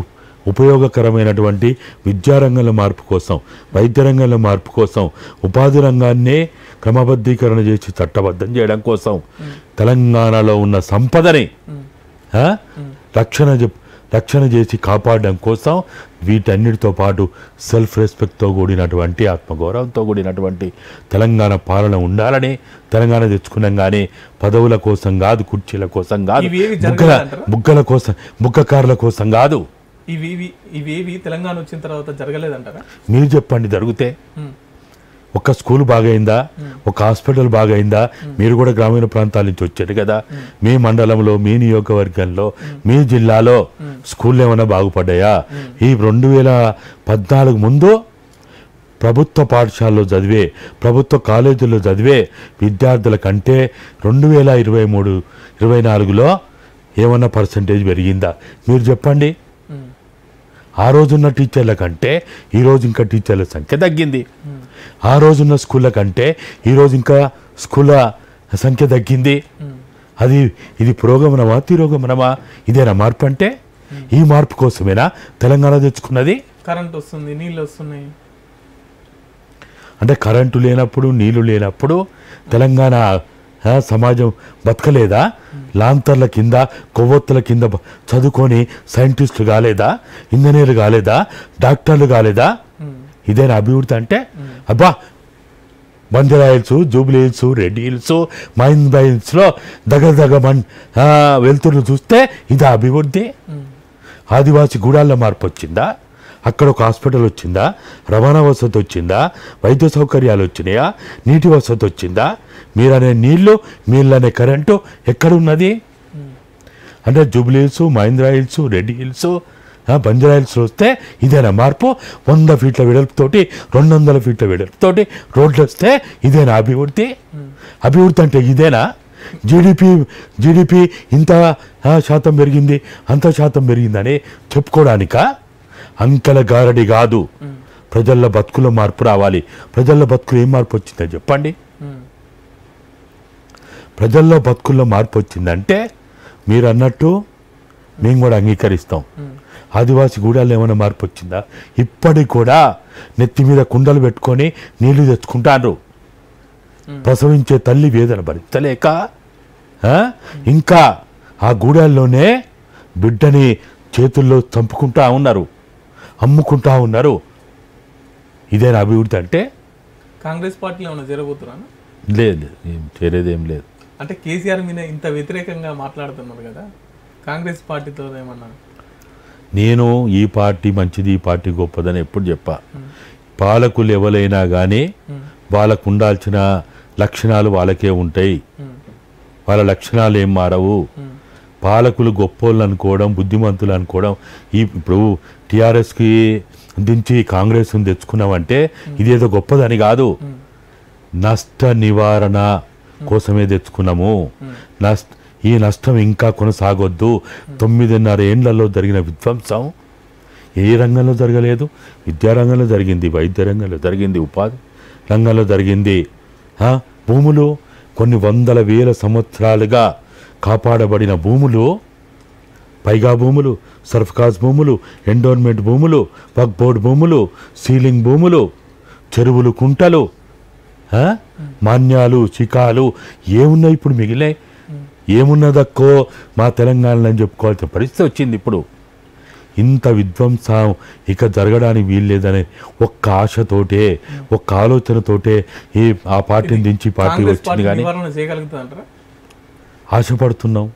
ఉపయోగకరమైనటువంటి విద్యారంగంలో మార్పు కోసం, వైద్య రంగంలో మార్పు కోసం, ఉపాధి రంగాన్నే క్రమబద్ధీకరణ చేసి చట్టబద్ధం చేయడం కోసం, తెలంగాణలో ఉన్న సంపదని రక్షణ చేసి కాపాడడం కోసం, వీటన్నిటితో పాటు సెల్ఫ్ రెస్పెక్ట్తో కూడినటువంటి, ఆత్మగౌరవంతో కూడినటువంటి తెలంగాణ పాలన ఉండాలని తెలంగాణ తెచ్చుకున్నాం. కానీ పదవుల కోసం కాదు, కుర్చీల కోసం కాదు, బుగ్గల కోసం, బుగ్గకారుల కోసం కాదు. ఇవేవి తెలంగాణ వచ్చిన తర్వాత జరగలేదంటారా? మీరు చెప్పండి, జరిగితే ఒక స్కూల్ బాగైందా? ఒక హాస్పిటల్ బాగైందా? మీరు కూడా గ్రామీణ ప్రాంతాల నుంచి వచ్చారు కదా. మీ మండలంలో, మీ నియోజకవర్గంలో, మీ జిల్లాలో స్కూళ్ళు ఏమైనా బాగుపడ్డాయా? ఈ 2014 ముందు ప్రభుత్వ పాఠశాలలో చదివే, ప్రభుత్వ కాలేజీల్లో చదివే విద్యార్థుల కంటే 2023-24లో ఏమన్నా పర్సంటేజ్ పెరిగిందా? మీరు చెప్పండి. ఆ రోజున్న టీచర్ల కంటే ఈరోజు ఇంకా టీచర్ల సంఖ్య తగ్గింది. ఆ రోజున్న స్కూళ్ళ కంటే ఈరోజు ఇంకా స్కూళ్ళ సంఖ్య తగ్గింది. ఇది పురోగమనమా, తిరోగమనమా? ఇదేనా మార్పు అంటే? ఈ మార్పు కోసమేనా తెలంగాణ తెచ్చుకున్నది? కరెంట్ వస్తుంది, నీళ్ళు వస్తున్నాయి అంటే కరెంటు లేనప్పుడు, నీళ్లు లేనప్పుడు తెలంగాణ సమాజం బతకలేదా? లాంతర్ల కింద, కొవ్వొత్తుల కింద చదువుకొని సైంటిస్టులు కాలేదా? ఇంజనీర్లు కాలేదా? డాక్టర్లు కాలేదా? ఇదేనా అభివృద్ధి అంటే? అబ్బా, బంజారా హిల్స్, జూబ్లీ హిల్స్, రెడ్డి హిల్స్, మహేంద్ర హిల్స్లో దగ్గర వెళ్తున్న చూస్తే ఇదా అభివృద్ధి? ఆదివాసీ గూడాల్లో మార్పు వచ్చిందా? అక్కడ ఒక హాస్పిటల్ వచ్చిందా? రవాణా వసతి వచ్చిందా? వైద్య సౌకర్యాలు వచ్చినాయా? నీటి వసతి వచ్చిందా? మీరనే నీళ్లు, మీరనే కరెంటు ఎక్కడున్నది? అంటే జూబ్లీ హిల్స్, మహేంద్ర హిల్స్, రెడ్డి హిల్స్, బంజారా హిల్స్ వస్తే ఇదేనా మార్పు? 100 ఫీట్ల వెడల్పుతోటి, 200 ఫీట్ల వెడల్పుతోటి రోడ్లు వస్తే ఇదేనా అభివృద్ధి? అభివృద్ధి అంటే ఇదేనా? జీడిపి ఇంత శాతం పెరిగింది, అంత శాతం పెరిగిందని చెప్పుకోవడానికా? అంకెల గారడి కాదు. ప్రజల్లో బతుకుల్లో మార్పు రావాలి. ప్రజల్లో బతుకులు ఏం మార్పు వచ్చిందని చెప్పండి. ప్రజల్లో బతుకుల్లో మార్పు వచ్చిందంటే మీరు అన్నట్టు మేము కూడా అంగీకరిస్తాం. ఆదివాసీ గూడాల్లో ఏమైనా మార్పు వచ్చిందా? ఇప్పటికి కూడా నెత్తి మీద కుండలు పెట్టుకొని నీళ్లు తెచ్చుకుంటారు. ప్రసవించే తల్లి వేదన భరించలేక ఇంకా ఆ గూడాల్లోనే బిడ్డని చేతుల్లో చంపుకుంటా ఉన్నారు, అమ్ముకుంటా ఉన్నారు. ఇదేనా అభివృద్ధి అంటే? కాంగ్రెస్ పార్టీలో ఏమైనా జరగబోతున్నాను? లేదు, చేరేదేం లేదు. అంటే కేసీఆర్ మీద ఇంత వ్యతిరేకంగా మాట్లాడుతున్నారు కదా, కాంగ్రెస్ పార్టీతో ఏమన్నా? నేను ఈ పార్టీ మంచిది, ఈ పార్టీ గొప్పదని ఎప్పుడు చెప్పా. పాలకులు ఎవరైనా కానీ వాళ్ళకు ఉండాల్సిన లక్షణాలు వాళ్ళకే ఉంటాయి. వాళ్ళ లక్షణాలు ఏం మారవు. పాలకులు గొప్పోళ్ళు అనుకోవడం, బుద్ధిమంతులు అనుకోవడం, ఇప్పుడు టీఆర్ఎస్కి దించి కాంగ్రెస్ని తెచ్చుకున్నామంటే ఇదేదో గొప్పదని కాదు. నష్ట నివారణ కోసమే తెచ్చుకున్నాము. ఈ నష్టం ఇంకా కొనసాగొద్దు. 9.5 ఏళ్లలో జరిగిన విధ్వంసం ఏ రంగంలో జరగలేదు? విద్యారంగంలో జరిగింది, వైద్య రంగంలో జరిగింది, ఉపాధి రంగంలో జరిగింది. భూములు కొన్ని వందల వేల సంవత్సరాలుగా కాపాడబడిన భూములు, పైగా భూములు, సర్ఫకాజ్ భూములు, ఎండోన్మెంట్ భూములు, వక్ఫ్ బోర్డు భూములు, సీలింగ్ భూములు, చెరువులు, కుంటలు, మాన్యాలు, చికాలు ఏమున్నాయి ఇప్పుడు మిగిలే? ఏమున్నదక్కో మా తెలంగాణలో అని చెప్పుకోవాల్సిన పరిస్థితి వచ్చింది. ఇప్పుడు ఇంత విధ్వంసం ఇక జరగడానికి వీల్లేదనే ఒక్క ఆశతోటే, ఒక్క ఆలోచనతోటే ఆ పార్టీని దించి పార్టీ వచ్చింది. కానీ ఆశపడుతున్నాం,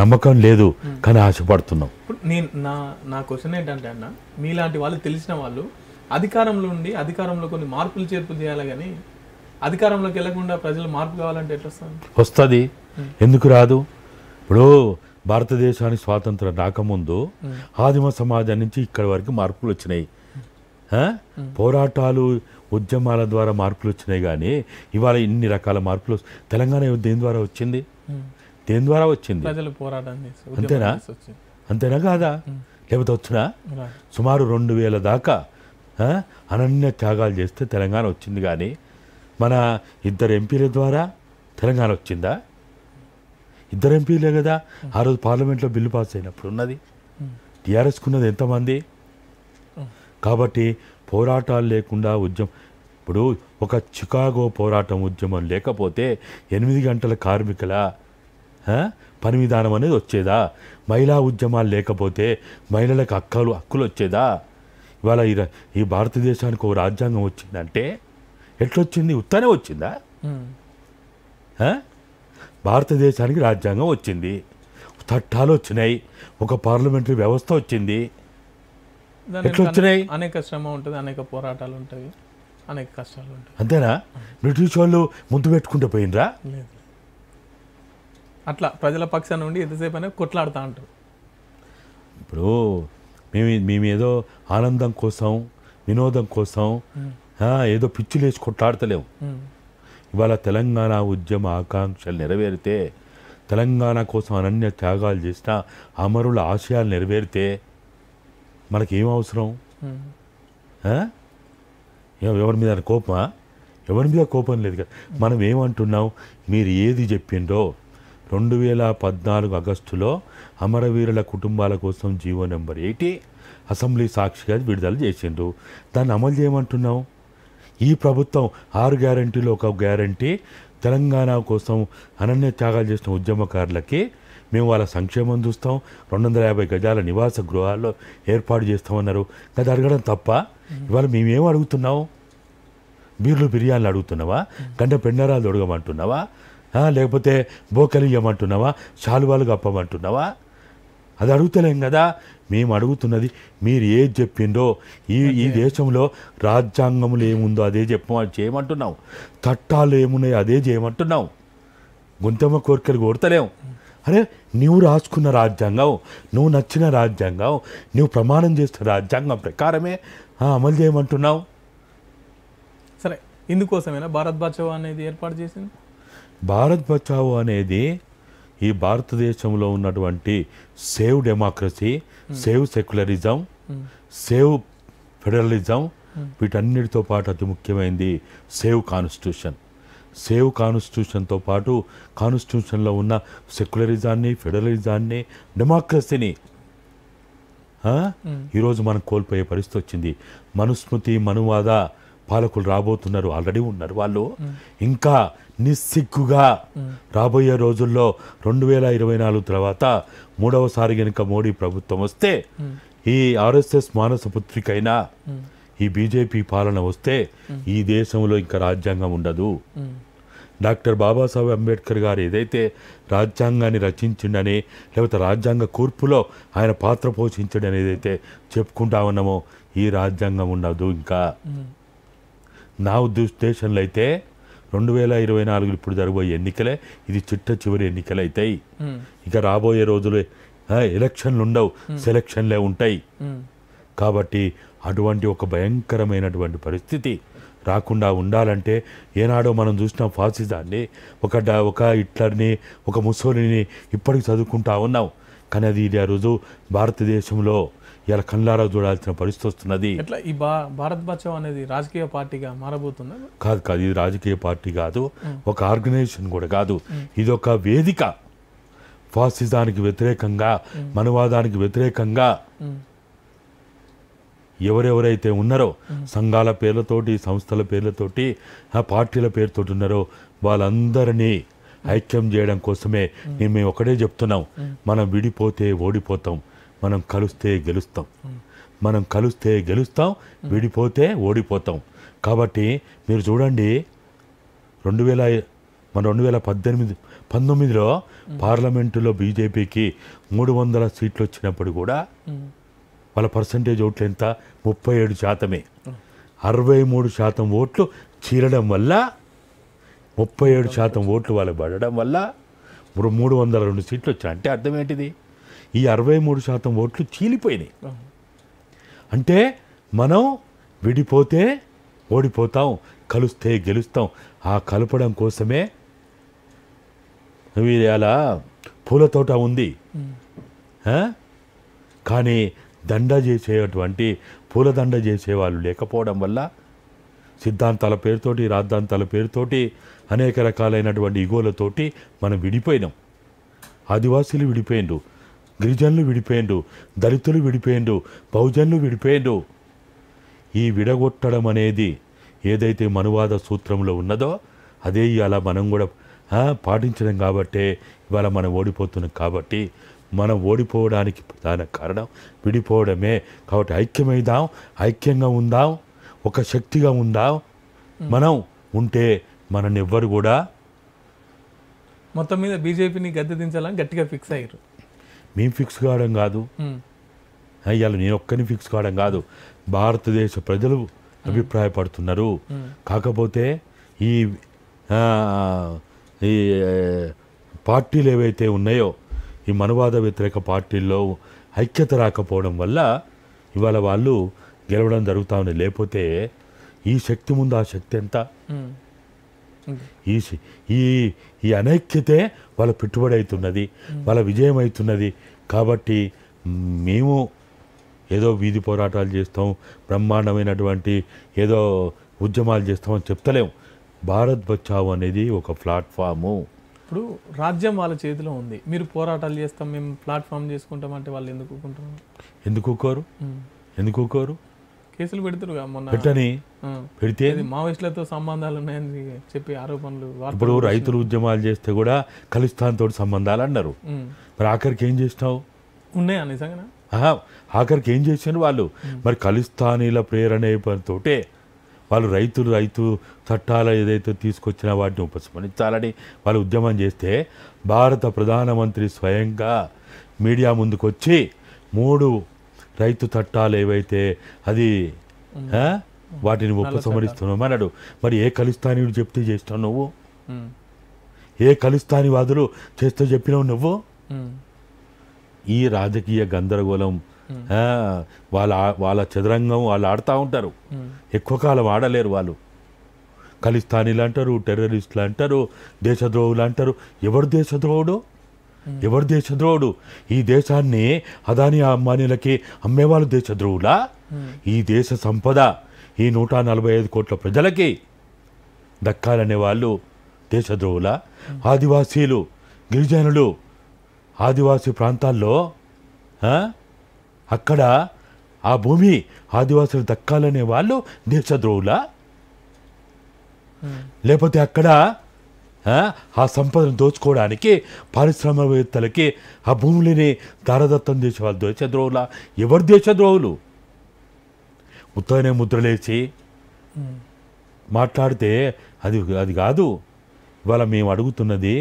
నమ్మకం లేదు కానీ ఆశపడుతున్నాం. ఇప్పుడు నా క్వశ్చన్ ఏంటంటే అన్న, మీలాంటి వాళ్ళు తెలిసిన వాళ్ళు అధికారంలో ఉండి అధికారంలో కొన్ని మార్పులు చేర్పులు చేయాలి, కానీ అధికారంలోకి వెళ్లకుండా ప్రజలు మార్పు కావాలంటే ఎట్లా వస్తుంది? ఎందుకు రాదు? ఇప్పుడు భారతదేశానికి స్వాతంత్రం రాకముందు ఆదిమ సమాజం నుంచి ఇక్కడి వరకు మార్పులు వచ్చినాయి. పోరాటాలు, ఉద్యమాల ద్వారా మార్పులు వచ్చినాయి. కానీ ఇవాళ ఇన్ని రకాల మార్పులు తెలంగాణ దేని ద్వారా వచ్చింది? దేని ద్వారా వచ్చింది? అంతేనా? అంతేనా కాదా? లేకపోతే వచ్చినా? సుమారు 2000 దాకా అనన్య త్యాగాలు చేస్తే తెలంగాణ వచ్చింది. కానీ మన 2 ఎంపీల ద్వారా తెలంగాణ వచ్చిందా? 2 ఎంపీలే కదా ఆ రోజు పార్లమెంట్లో బిల్లు పాస్ అయినప్పుడు ఉన్నది. టీఆర్ఎస్కు ఉన్నది ఎంతమంది? కాబట్టి పోరాటాలు లేకుండా ఇప్పుడు ఒక చికాగో పోరాటం ఉద్యమం లేకపోతే 8 గంటల కార్మికుల పని విధానం అనేది వచ్చేదా? మహిళా ఉద్యమాలు లేకపోతే మహిళలకు హక్కులు వచ్చేదా? ఇవాళ ఈ భారతదేశానికి ఒక రాజ్యాంగం వచ్చిందంటే ఎట్లొచ్చింది? ఉత్తనే వచ్చిందా? భారతదేశానికి రాజ్యాంగం వచ్చింది, చట్టాలు వచ్చినాయి, ఒక పార్లమెంటరీ వ్యవస్థ వచ్చింది. ఎట్లొచ్చినాయి? అనేక శ్రమ ఉంటుంది, అనేక పోరాటాలు ఉంటాయి, అనేక కష్టాలు ఉంటాయి. అంతేనా? బ్రిటిష్ వాళ్ళు ముద్దు పెట్టుకుంటూ పోయినరా? లేదు, అట్లా ప్రజల పక్షాన నుండి ఎంతసేపు అయినా కొట్లాడుతూ ఉంటారు. ఇప్పుడు మేము ఏదో ఆనందం కోసం, వినోదం కోసం ఏదో పిచ్చిలేసి కొట్లాడతలేము. ఇవాళ తెలంగాణ ఉద్యమ ఆకాంక్షలు నెరవేరితే, తెలంగాణ కోసం అనన్య త్యాగాలు చేసిన అమరుల ఆశయాలు నెరవేరితే మనకేం అవసరం? ఎవరి మీద కోపమా? ఎవరి మీద కోపం లేదు కదా. మనం ఏమంటున్నాం? మీరు ఏది చెప్పిండ్రో 2014 ఆగస్టులో అమరవీరుల కుటుంబాల కోసం జీవో నెంబర్ 80 అసెంబ్లీ సాక్షిగా విడుదల చేసిండ్రు. దాన్ని అమలు చేయమంటున్నాం. ఈ ప్రభుత్వం 6 గ్యారంటీలో ఒక గ్యారంటీ తెలంగాణ కోసం అనన్య త్యాగాలు చేసిన ఉద్యమకారులకి మేము వాళ్ళ సంక్షేమం చూస్తాం, 250 గజాల నివాస గృహాల్లో ఏర్పాటు చేస్తామన్నారు. అది అడగడం తప్ప? ఇవాళ మేమేం అడుగుతున్నాం? బీర్లు బిర్యానీలు అడుగుతున్నావా? గంట పెండరాలు తొడగమంటున్నావా? లేకపోతే బోకలు ఇవ్వమంటున్నావా? శాలువాలు కప్పమంటున్నావా? అది అడుగుతలేం కదా. మేము అడుగుతున్నది మీరు ఏది చెప్పిండో, ఈ దేశంలో రాజ్యాంగంలో ఏముందో అదే చేయమంటున్నాం, చట్టాలు ఏమున్నాయో అదే చేయమంటున్నాం. గుంతమ్మ కోరికలు కోరతలేం. అరే, నువ్వు రాసుకున్న రాజ్యాంగం, నువ్వు నచ్చిన రాజ్యాంగం, నువ్వు ప్రమాణం చేస్తున్న రాజ్యాంగం ప్రకారమే అమలు చేయమంటున్నావు. సరే, ఇందుకోసమేనా భారత్ బచావో అనేది ఏర్పాటు చేసింది? భారత్ బచావో అనేది ఈ భారతదేశంలో ఉన్నటువంటి save democracy, save secularism, save federalism, వీటన్నిటితో పాటు అతి ముఖ్యమైనది సేవ్ కాన్స్టిట్యూషన్. సేవ్ కాన్స్టిట్యూషన్తో పాటు కాన్స్టిట్యూషన్లో ఉన్న సెక్యులరిజాన్ని, ఫెడరలిజాన్ని, డెమోక్రసీని ఈరోజు మనం కోల్పోయే పరిస్థితి వచ్చింది. మనుస్మృతి, మనువాద పాలకులు రాబోతున్నారు, ఆల్రెడీ ఉన్నారు వాళ్ళు. ఇంకా నిస్సిగ్గుగా రాబోయే రోజుల్లో 2024 తర్వాత 3వసారి కనుక మోడీ ప్రభుత్వం వస్తే, ఈ ఆర్ఎస్ఎస్ మానస పుత్రికైనా ఈ బీజేపీ పాలన వస్తే ఈ దేశంలో ఇంకా రాజ్యాంగం ఉండదు. డాక్టర్ బాబాసాహెబ్ అంబేద్కర్ గారు ఏదైతే రాజ్యాంగాన్ని రచించిండని, లేకపోతే రాజ్యాంగ కూర్పులో ఆయన పాత్ర పోషించడని ఏదైతే చెప్పుకుంటా ఉన్నామో, ఈ రాజ్యాంగం ఉండదు ఇంకా. నా ఉద్దేశంలో అయితే 2024 ఇప్పుడు జరగబోయే ఎన్నికలే ఇది చిట్ట చివరి ఎన్నికలు అవుతాయి. ఇక రాబోయే రోజులు ఎలక్షన్లు ఉండవు, సెలక్షన్లే ఉంటాయి. కాబట్టి అటువంటి ఒక భయంకరమైనటువంటి పరిస్థితి రాకుండా ఉండాలంటే, ఏనాడో మనం చూసిన ఫాసిజాన్ని, ఒక హిట్లర్ని, ఒక ముస్సోలిని ఇప్పటికి చదువుకుంటా ఉన్నాం. కానీ అది ఆ రోజు భారతదేశంలో ఇలా కళ్ళారా చూడాల్సిన పరిస్థితి వస్తున్నది. ఎట్లా ఈ భారత్ బచావో అనేది రాజకీయ పార్టీగా మారబోతుందా? కాదు, ఇది రాజకీయ పార్టీ కాదు, ఒక ఆర్గనైజేషన్ కూడా కాదు. ఇది ఒక వేదిక. ఫాసిజానికి వ్యతిరేకంగా, మనవాదానికి వ్యతిరేకంగా ఎవరెవరైతే ఉన్నారో సంఘాల పేర్లతోటి, సంస్థల పేర్లతోటి, పార్టీల పేరుతోటి ఉన్నారో వాళ్ళందరినీ ఐక్యం చేయడం కోసమే మేము ఒకటే చెప్తున్నాం. మనం విడిపోతే ఓడిపోతాం, మనం కలిస్తే గెలుస్తాం. మనం కలిస్తే గెలుస్తాం, విడిపోతే ఓడిపోతాం. కాబట్టి మీరు చూడండి, 2019లో పార్లమెంటులో బీజేపీకి 300 సీట్లు వచ్చినప్పుడు కూడా వాళ్ళ పర్సంటేజ్ ఓట్లు ఎంత? 37%. 63% ఓట్లు చీలడం వల్ల, 37% ఓట్లు వాళ్ళకి పడడం వల్ల 302 సీట్లు వచ్చాయి. అంటే అర్థం ఏంటిది? ఈ 63% ఓట్లు చీలిపోయినాయి. అంటే మనం విడిపోతే ఓడిపోతాం, కలిస్తే గెలుస్తాం. ఆ కలపడం కోసమే అలా పూల తోట ఉంది. కానీ దండ చేసేటువంటి పూలదండ చేసేవాళ్ళు లేకపోవడం వల్ల సిద్ధాంతాల పేరుతోటి రాద్ధాంతాల పేరుతోటి అనేక రకాలైనటువంటి ఇగోలతోటి మనం విడిపోయినాం. ఆదివాసీలు విడిపోయిండు, గిరిజనులు విడిపోయిండు, దళితులు విడిపోయిండు, బహుజనులు విడిపోయిండు. ఈ విడగొట్టడం అనేది ఏదైతే మనువాద సూత్రంలో ఉన్నదో అదే ఇవాళ మనం కూడా పాటించడం కాబట్టే ఇవాళ మనం ఓడిపోతున్నాం. కాబట్టి మనం ఓడిపోవడానికి ప్రధాన కారణం విడిపోవడమే. కాబట్టి ఐక్యమైదాం, ఐక్యంగా ఉందాం, ఒక శక్తిగా ఉందాం. మనం ఉంటే మనల్ని ఎవ్వరు కూడా మొత్తం మీద బీజేపీని గద్దె దించాలని గట్టిగా ఫిక్స్ అయ్యారు. మేము ఫిక్స్ కావడం కాదు, ఇవాళ నేను ఒక్కని ఫిక్స్ కావడం కాదు, భారతదేశ ప్రజలు అభిప్రాయపడుతున్నారు. కాకపోతే ఈ ఈ పార్టీలు ఏవైతే ఉన్నాయో ఈ మనువాద వ్యతిరేక పార్టీల్లో ఐక్యత రాకపోవడం వల్ల ఇవాళ వాళ్ళు గెలవడం జరుగుతూ ఉంది. లేకపోతే ఈ శక్తి ముందు ఆ శక్తి ఎంత? ఈ అనైక్యతే వాళ్ళ పెట్టుబడి అవుతున్నది, వాళ్ళ విజయం అవుతున్నది. కాబట్టి మేము ఏదో వీధి పోరాటాలు చేస్తాం, బ్రహ్మాండమైనటువంటి ఏదో ఉద్యమాలు చేస్తామని చెప్తలేం. భారత్ బచావో అనేది ఒక ప్లాట్ఫాము. ఇప్పుడు రాజ్యం వాళ్ళ చేతిలో ఉంది, మీరు పోరాటాలు చేస్తాం, మేము ప్లాట్ఫామ్ చేసుకుంటాం అంటే వాళ్ళు ఎందుకు ఊరుకుంటున్నారు? ఎందుకు ఊరుకోరు? కేసులు పెడతారు మొన్న పెట్టని పెడితే మావోయిస్టులతో సంబంధాలు ఉన్నాయని చెప్పి ఆరోపణలు. ఇప్పుడు రైతులు ఉద్యమాలు చేస్తే కూడా ఖలిస్తాన్ తోటి సంబంధాలు అన్నారు. మరి ఆఖరికి ఏం చేసినావు? ఉన్నాయా నిజంగా? ఆఖరికి ఏం చేసారు వాళ్ళు? మరి ఖలిస్తానీల ప్రేరణతోటే వాళ్ళు రైతు చట్టాలు ఏదైతే తీసుకొచ్చినా వాటిని ఉపసంహరించాలని వాళ్ళు ఉద్యమం చేస్తే భారత ప్రధానమంత్రి స్వయంగా మీడియా ముందుకు వచ్చి 3 రైతు చట్టాలు ఏవైతే అది వాటిని ఉపసంహరిస్తున్నామన్నాడు. మరి ఏ ఖలిస్తానీయుడు చెప్తే చేస్తావు నువ్వు? ఏ ఖలిస్తానీ వాదులు చేస్తే చెప్పినావు నువ్వు? ఈ రాజకీయ గందరగోళం వాళ్ళ చదరంగం వాళ్ళు ఆడుతూ ఉంటారు. ఎక్కువ కాలం ఆడలేరు వాళ్ళు. ఖలిస్తానీలు అంటారు, టెర్రరిస్టులు అంటారు, దేశద్రోహులు అంటారు. ఎవరు దేశద్రోహుడు? ఈ దేశాన్ని అదానీ అంబానీలకి అమ్మేవాళ్ళు దేశద్రోహులా? ఈ దేశ సంపద ఈ 145 కోట్ల ప్రజలకి దక్కాలనే వాళ్ళు దేశద్రోహులా? ఆదివాసీలు, గిరిజనులు, ఆదివాసీ ప్రాంతాల్లో అక్కడ ఆ భూమి ఆదివాసులు దక్కాలనే వాళ్ళు దేశద్రోహులా? లేకపోతే అక్కడ ఆ సంపదను దోచుకోవడానికి పారిశ్రామికవేత్తలకి ఆ భూములని దారదత్తం చేసే వాళ్ళు దేశద్రోహులా? ఎవరు దేశద్రోహులు? ఉత్తగానే ముద్రలేసి మాట్లాడితే అది కాదు. ఇవాళ మేము అడుగుతున్నది,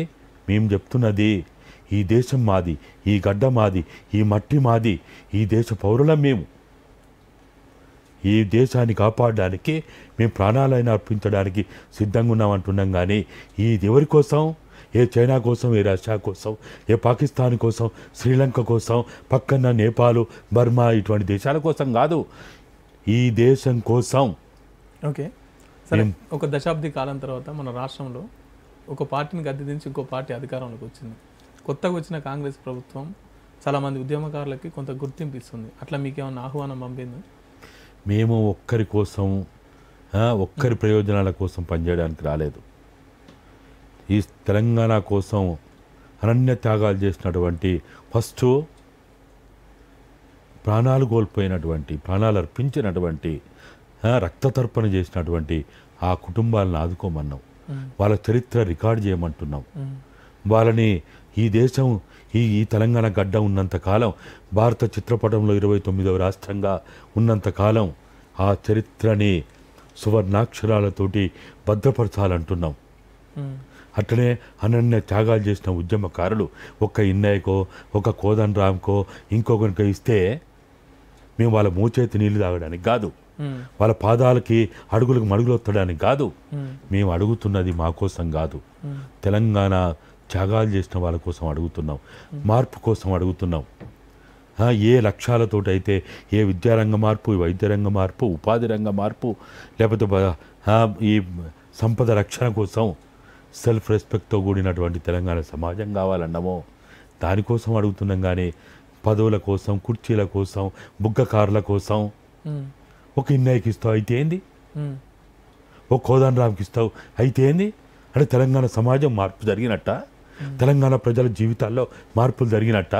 మేము చెప్తున్నది, ఈ దేశం మాది, ఈ గడ్డ మాది, ఈ మట్టి మాది, ఈ దేశ పౌరులం మేము. ఈ దేశాన్ని కాపాడడానికి మేము ప్రాణాలైనా అర్పించడానికి సిద్ధంగా ఉన్నామంటున్నాం. కానీ ఇది ఎవరి కోసం? ఏ చైనా కోసం, ఏ రష్యా కోసం, ఏ పాకిస్తాన్ కోసం, శ్రీలంక కోసం, పక్కన నేపాల్, బర్మా ఇటువంటి దేశాల కోసం కాదు, ఈ దేశం కోసం. ఓకే, సరే. ఒక దశాబ్ది కాలం తర్వాత మన రాష్ట్రంలో ఒక పార్టీని గద్దె దించి ఇంకో పార్టీ అధికారంలోకి వచ్చింది. కొత్తగా వచ్చిన కాంగ్రెస్ ప్రభుత్వం చాలామంది ఉద్యమకారులకి కొంత గుర్తింపు ఇస్తుంది. అట్లా మీకేమన్నా ఆహ్వానం పంపింది? మేము ఒక్కరి కోసం, ఒక్కరి ప్రయోజనాల కోసం పనిచేయడానికి రాలేదు. ఈ తెలంగాణ కోసం అనన్య త్యాగాలు చేసినటువంటి, ఫస్ట్ ప్రాణాలు కోల్పోయినటువంటి, ప్రాణాలు అర్పించినటువంటి, రక్తతర్పణ చేసినటువంటి ఆ కుటుంబాలను ఆదుకోమన్నాం. వాళ్ళ చరిత్ర రికార్డు చేయమంటున్నాం. వాళ్ళని ఈ దేశం ఈ తెలంగాణ గడ్డ ఉన్నంతకాలం, భారత చిత్రపటంలో 29వ రాష్ట్రంగా ఉన్నంతకాలం ఆ చరిత్రని సువర్ణాక్షరాలతోటి భద్రపరచాలంటున్నాం. అట్లనే అనన్య త్యాగాలు చేసిన ఉద్యమకారులు ఒక ఇన్నయ్యకో, ఒక కోదన్ రామ్కో, ఇంకొకరికో ఇస్తే మేము వాళ్ళ మోచేతి నీళ్లు తాగడానికి కాదు, వాళ్ళ పాదాలకి అడుగులకు మడుగులొత్తడానికి కాదు. మేము అడుగుతున్నది మా కోసం కాదు, తెలంగాణ త్యాగాలు చేసిన వాళ్ళ కోసం అడుగుతున్నాం, మార్పు కోసం అడుగుతున్నాం. ఏ లక్ష్యాలతోటి అయితే, ఏ విద్యారంగ మార్పు, వైద్య రంగ మార్పు, ఉపాధి రంగ మార్పు, లేకపోతే ఈ సంపద రక్షణ కోసం సెల్ఫ్ రెస్పెక్ట్తో కూడినటువంటి తెలంగాణ సమాజం కావాలన్నామో దానికోసం అడుగుతున్నాం. కానీ పదవుల కోసం, కుర్చీల కోసం, బుగ్గకారుల కోసం. ఒక ఇన్నయ్యకి ఇస్తావు అయితే ఏంది, ఒక కోదండరాంకి ఇస్తావు అయితే ఏంది. అంటే తెలంగాణ సమాజం మార్పు జరిగినట్ట, తెలంగాణ ప్రజల జీవితాల్లో మార్పులు జరిగినట్ట.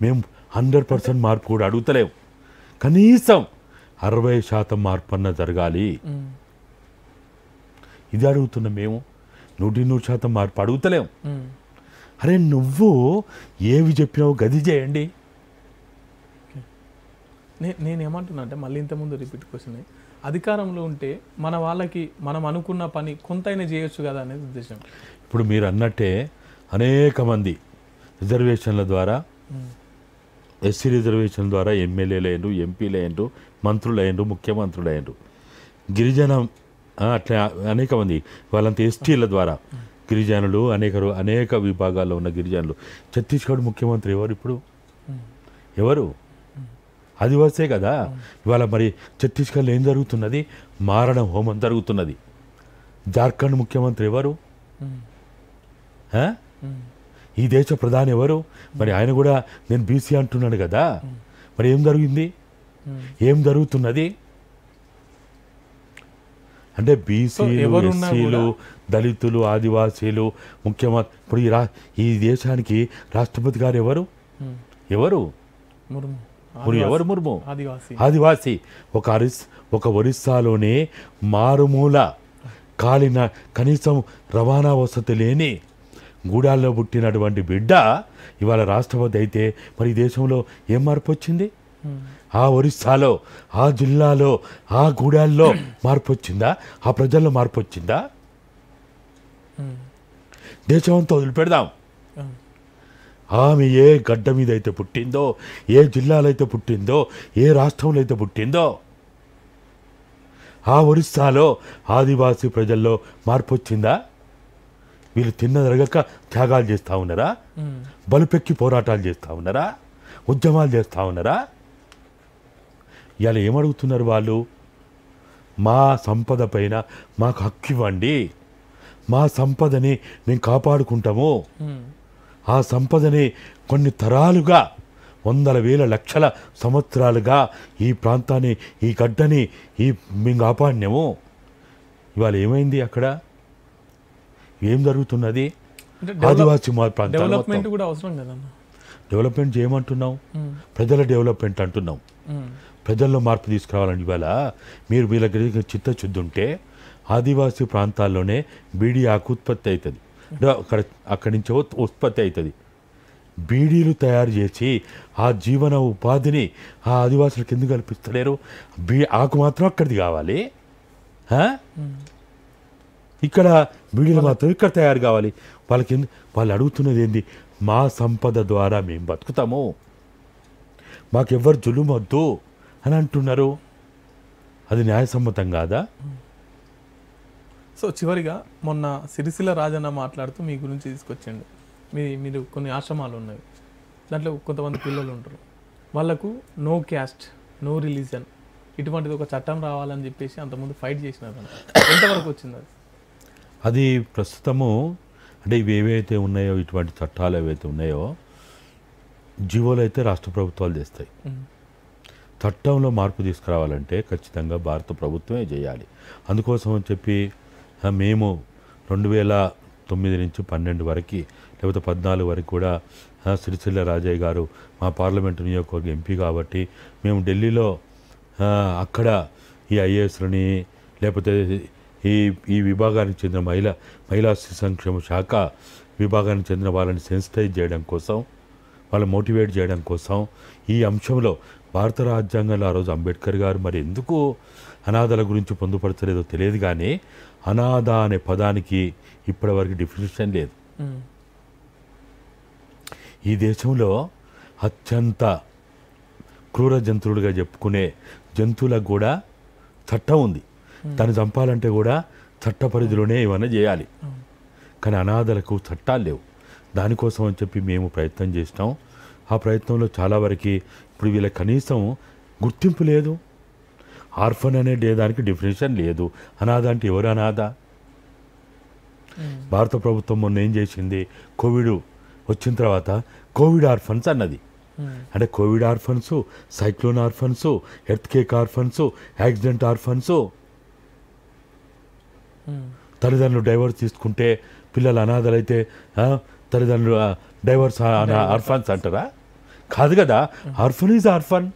మేము 100% మార్పు కూడా అడుగుతలేము, కనీసం 60% మార్పు అన్న జరగాలి, ఇది అడుగుతున్నాం మేము. 100% మార్పు అడుగుతలేము. అరే నువ్వు ఏవి చెప్పినావు గది చేయండి. నేను ఏమంటున్నా అంటే మళ్ళీ ఇంతకుముందు రిపీట్ క్వశ్చన్, అధికారంలో ఉంటే మన వాళ్ళకి మనం అనుకున్న పని కొంతైనా చేయొచ్చు కదా అనేది ఉద్దేశం. ఇప్పుడు మీరు అన్నట్టే అనేక మంది రిజర్వేషన్ల ద్వారా, ఎస్సీ రిజర్వేషన్ ద్వారా ఎమ్మెల్యేలు అయ్యారు, ఎంపీలు అయ్యారు, మంత్రులు అయ్యారు, ముఖ్యమంత్రులు అయ్యారు. గిరిజన అట్లా అనేక మంది, వాళ్ళంతా ఎస్టీల ద్వారా గిరిజనులు, అనేక విభాగాల్లో ఉన్న గిరిజనులు. ఛత్తీస్గఢ్ ముఖ్యమంత్రి ఎవరు ఇప్పుడు? ఎవరు? ఆదివాసే కదా. ఇవాళ మరి ఛత్తీస్గఢ్లో ఏం జరుగుతున్నది? మారణ హోమం జరుగుతున్నది. జార్ఖండ్ ముఖ్యమంత్రి ఎవరు? ఈ దేశ ప్రధాని ఎవరు? మరి ఆయన కూడా నేను బీసీ అంటున్నాను కదా. మరి ఏం జరిగింది? ఏం జరుగుతున్నది? అంటే బీసీలు, ఎస్సీలు, దళితులు, ఆదివాసీలు ముఖ్యమంత్రి. ఇప్పుడు ఈ దేశానికి రాష్ట్రపతి గారు ఎవరు? ఎవరు? ఎవరు? ముర్ము. ఆదివాసీ. ఒక ఒరిస్సాలోనే మారుమూల కాలిన కనీసం రవాణా వసతి లేని గూడాల్లో పుట్టినటువంటి బిడ్డ ఇవాళ రాష్ట్రపతి అయితే మరి ఈ దేశంలో ఏం మార్పు వచ్చింది? ఆ ఒరిస్సాలో, ఆ జిల్లాలో, ఆ గూడాల్లో మార్పు వచ్చిందా? ఆ ప్రజల్లో మార్పు వచ్చిందా? దేశం అంతా వదిలిపెడదాం. ఆమె ఏ గడ్డ మీద అయితే పుట్టిందో, ఏ జిల్లాలో అయితే పుట్టిందో, ఏ రాష్ట్రంలో అయితే పుట్టిందో, ఆ ఒరిస్సాలో ఆదివాసీ ప్రజల్లో మార్పు వచ్చిందా? వీళ్ళు తిన్నదరగక త్యాగాలు చేస్తూ ఉన్నారా? బలుపెక్కి పోరాటాలు చేస్తూ ఉన్నారా? ఉద్యమాలు చేస్తూ ఉన్నారా? ఇవాళ ఏమడుగుతున్నారు వాళ్ళు? మా సంపద పైన మాకు హక్కు ఇవ్వండి, మా సంపదని మేము కాపాడుకుంటాము, ఆ సంపదని కొన్ని తరాలుగా, వందల వేల లక్షల సంవత్సరాలుగా ఈ ప్రాంతాన్ని, ఈ గడ్డని మేము కాపాడినాము. ఇవాళ ఏమైంది? అక్కడ ఏం జరుగుతున్నది? ఆదివాసీ డెవలప్మెంట్ కూడా అవసరం కదన్న. డెవలప్మెంట్ చేయమంటున్నాం, ప్రజల డెవలప్మెంట్ అంటున్నాం. ప్రజల్లో మార్పు తీసుకురావాలండి. ఇవాళ మీరు వీళ్ళ చిత్తశుద్ధి ఉంటే ఆదివాసీ ప్రాంతాల్లోనే బీడీ ఆకు ఉత్పత్తి అవుతుంది, అక్కడి నుంచి ఉత్పత్తి అవుతుంది. బీడీలు తయారు చేసి ఆ జీవన ఉపాధిని ఆ ఆదివాసులకు ఎందుకు కల్పిస్తలేరు? ఆకు మాత్రం అక్కడిది కావాలి, ఇక్కడ బీడీలు మాత్రం ఇక్కడ తయారు కావాలి. వాళ్ళు అడుగుతున్నది ఏంది? మా సంపద ద్వారా మేము బతుకుతాము, మాకెవ్వరు జులుమొద్దు అని అంటున్నారు. అది న్యాయసమ్మతం కాదా? సో చివరిగా మొన్న సిరిసిల్ల రాజన్న మాట్లాడుతూ మీ గురించి తీసుకొచ్చిండు. మీరు కొన్ని ఆశ్రమాలు ఉన్నాయి, దాంట్లో కొంతమంది పిల్లలు ఉంటారు, వాళ్ళకు నో క్యాస్ట్, నో రిలీజన్, ఇటువంటిది ఒక చట్టం రావాలని చెప్పేసి అంతకుముందు ఫైట్ చేసినారు. ఎంతవరకు వచ్చింది అది? అది ప్రస్తుతము అంటే ఇవి ఏవైతే ఉన్నాయో, ఇటువంటి చట్టాలు ఏవైతే ఉన్నాయో, జీవోలు అయితే రాష్ట్ర ప్రభుత్వాలు చేస్తాయి. చట్టంలో మార్పు తీసుకురావాలంటే ఖచ్చితంగా భారత ప్రభుత్వమే చేయాలి. అందుకోసం అని చెప్పి మేము 2009 నుంచి 12 వరకు, లేకపోతే 14 వరకు కూడా సిరిసిల్ల రాజయ్య గారు మా పార్లమెంటు నియోజకవర్గ ఎంపీ కాబట్టి మేము ఢిల్లీలో అక్కడ ఈ ఐఏఎస్లని, లేకపోతే ఈ విభాగానికి చెందిన మహిళా శిశు సంక్షేమ శాఖ విభాగానికి చెందిన వాళ్ళని సెన్సిటైజ్ చేయడం కోసం, వాళ్ళు మోటివేట్ చేయడం కోసం ఈ అంశంలో భారత రాజ్యాంగంలో ఆ రోజు అంబేద్కర్ గారు మరి ఎందుకు అనాథల గురించి పొందుపరచలేదో తెలియదు, కానీ అనాథ అనే పదానికి ఇప్పటివరకు డెఫినేషన్ లేదు. ఈ దేశంలో అత్యంత క్రూర జంతువులుగా చెప్పుకునే జంతువులకు కూడా చట్టం ఉంది. దాన్ని చంపాలంటే కూడా చట్ట పరిధిలోనే ఏమైనా చేయాలి, కానీ అనాథలకు చట్టాలు లేవు. దానికోసం అని చెప్పి మేము ప్రయత్నం చేసినాం. ఆ ప్రయత్నంలో చాలా వరకు ఇప్పుడు వీళ్ళకి కనీసం గుర్తింపు లేదు. ఆర్ఫన్ అనే దానికి డెఫినేషన్ లేదు. అనాథ అంటే ఎవరు అనాథ? భారత ప్రభుత్వం మొన్న ఏం చేసింది? కోవిడ్ వచ్చిన తర్వాత కోవిడ్ ఆర్ఫన్స్ అన్నది. అంటే Covid orphans, cyclone orphans, earth cake orphans, accident orphans. తల్లిదండ్రులు డైవర్స్ తీసుకుంటే పిల్లలు అనాథలైతే తల్లిదండ్రులు డైవర్స్ ఆర్ఫన్స్ అంటారా? కాదు కదా, ఆర్ఫన్ ఈజ్ ఆర్ఫన్.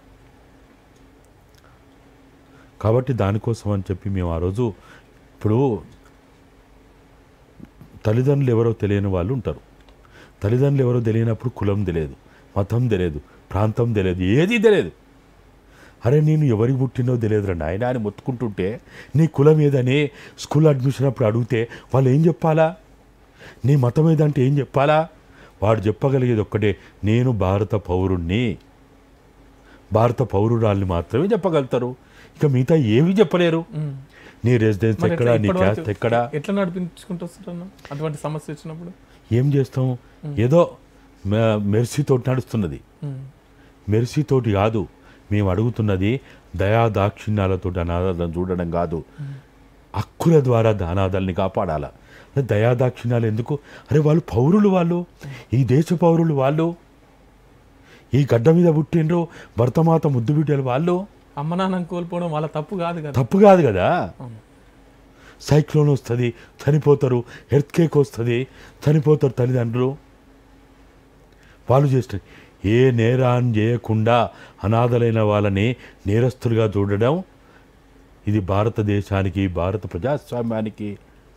కాబట్టి దానికోసం అని చెప్పి మేము ఆ రోజు, ఇప్పుడు తల్లిదండ్రులు ఎవరో తెలియని వాళ్ళు ఉంటారు. తల్లిదండ్రులు ఎవరో తెలియనప్పుడు కులం తెలియదు, మతం తెలియదు, ప్రాంతం తెలియదు, ఏదీ తెలియదు. అరే నేను ఎవరికి పుట్టినో తెలియదురా నాయన అని మొత్తుకుంటుంటే, నీ కులం ఏదని స్కూల్ అడ్మిషన్ అప్పుడు అడిగితే వాళ్ళు ఏం చెప్పాలా? నీ మతం ఏదంటే ఏం చెప్పాలా? వాడు చెప్పగలిగేది ఒక్కటే, నేను భారత పౌరుణ్ణి, భారత పౌరురాల్ని మాత్రమే చెప్పగలుగుతారు. ఇక మిగతా ఏవి చెప్పలేరు. నీ రెసిడెన్స్ ఎక్కడ, నీ క్యాస్ట్ ఎక్కడ, ఎట్లా నడిపించుకుంటూ వస్తున్నా అటువంటి సమస్య వచ్చినప్పుడు ఏం చేస్తాం? ఏదో మెర్సీతోటి నడుస్తున్నది. మెర్సీతోటి కాదు మేము అడుగుతున్నది, దయా దాక్షిణ్యాలతో అనాథాలను చూడడం కాదు, హక్కుల ద్వారా అనాథాలని కాపాడాల. దయా దాక్షిణ్యాలు ఎందుకు? అరే వాళ్ళు పౌరులు, వాళ్ళు ఈ దేశ పౌరులు, వాళ్ళు ఈ గడ్డ మీద పుట్టిండ్రు, భర్తమాత ముద్దు బిడ్డలు, వాళ్ళు అమ్మ నాన్న కోల్పోవడం వాళ్ళ తప్పు కాదు కదా. తప్పు కాదు కదా. సైక్లోన్ వస్తుంది చనిపోతారు, ఎర్త్ కేక్ వస్తుంది చనిపోతారు తల్లిదండ్రులు. వాళ్ళు చేస్తారు ఏ నేరాన్ని చేయకుండా అనాథలైన వాళ్ళని నేరస్తులుగా చూడడం, ఇది భారతదేశానికి, భారత ప్రజాస్వామ్యానికి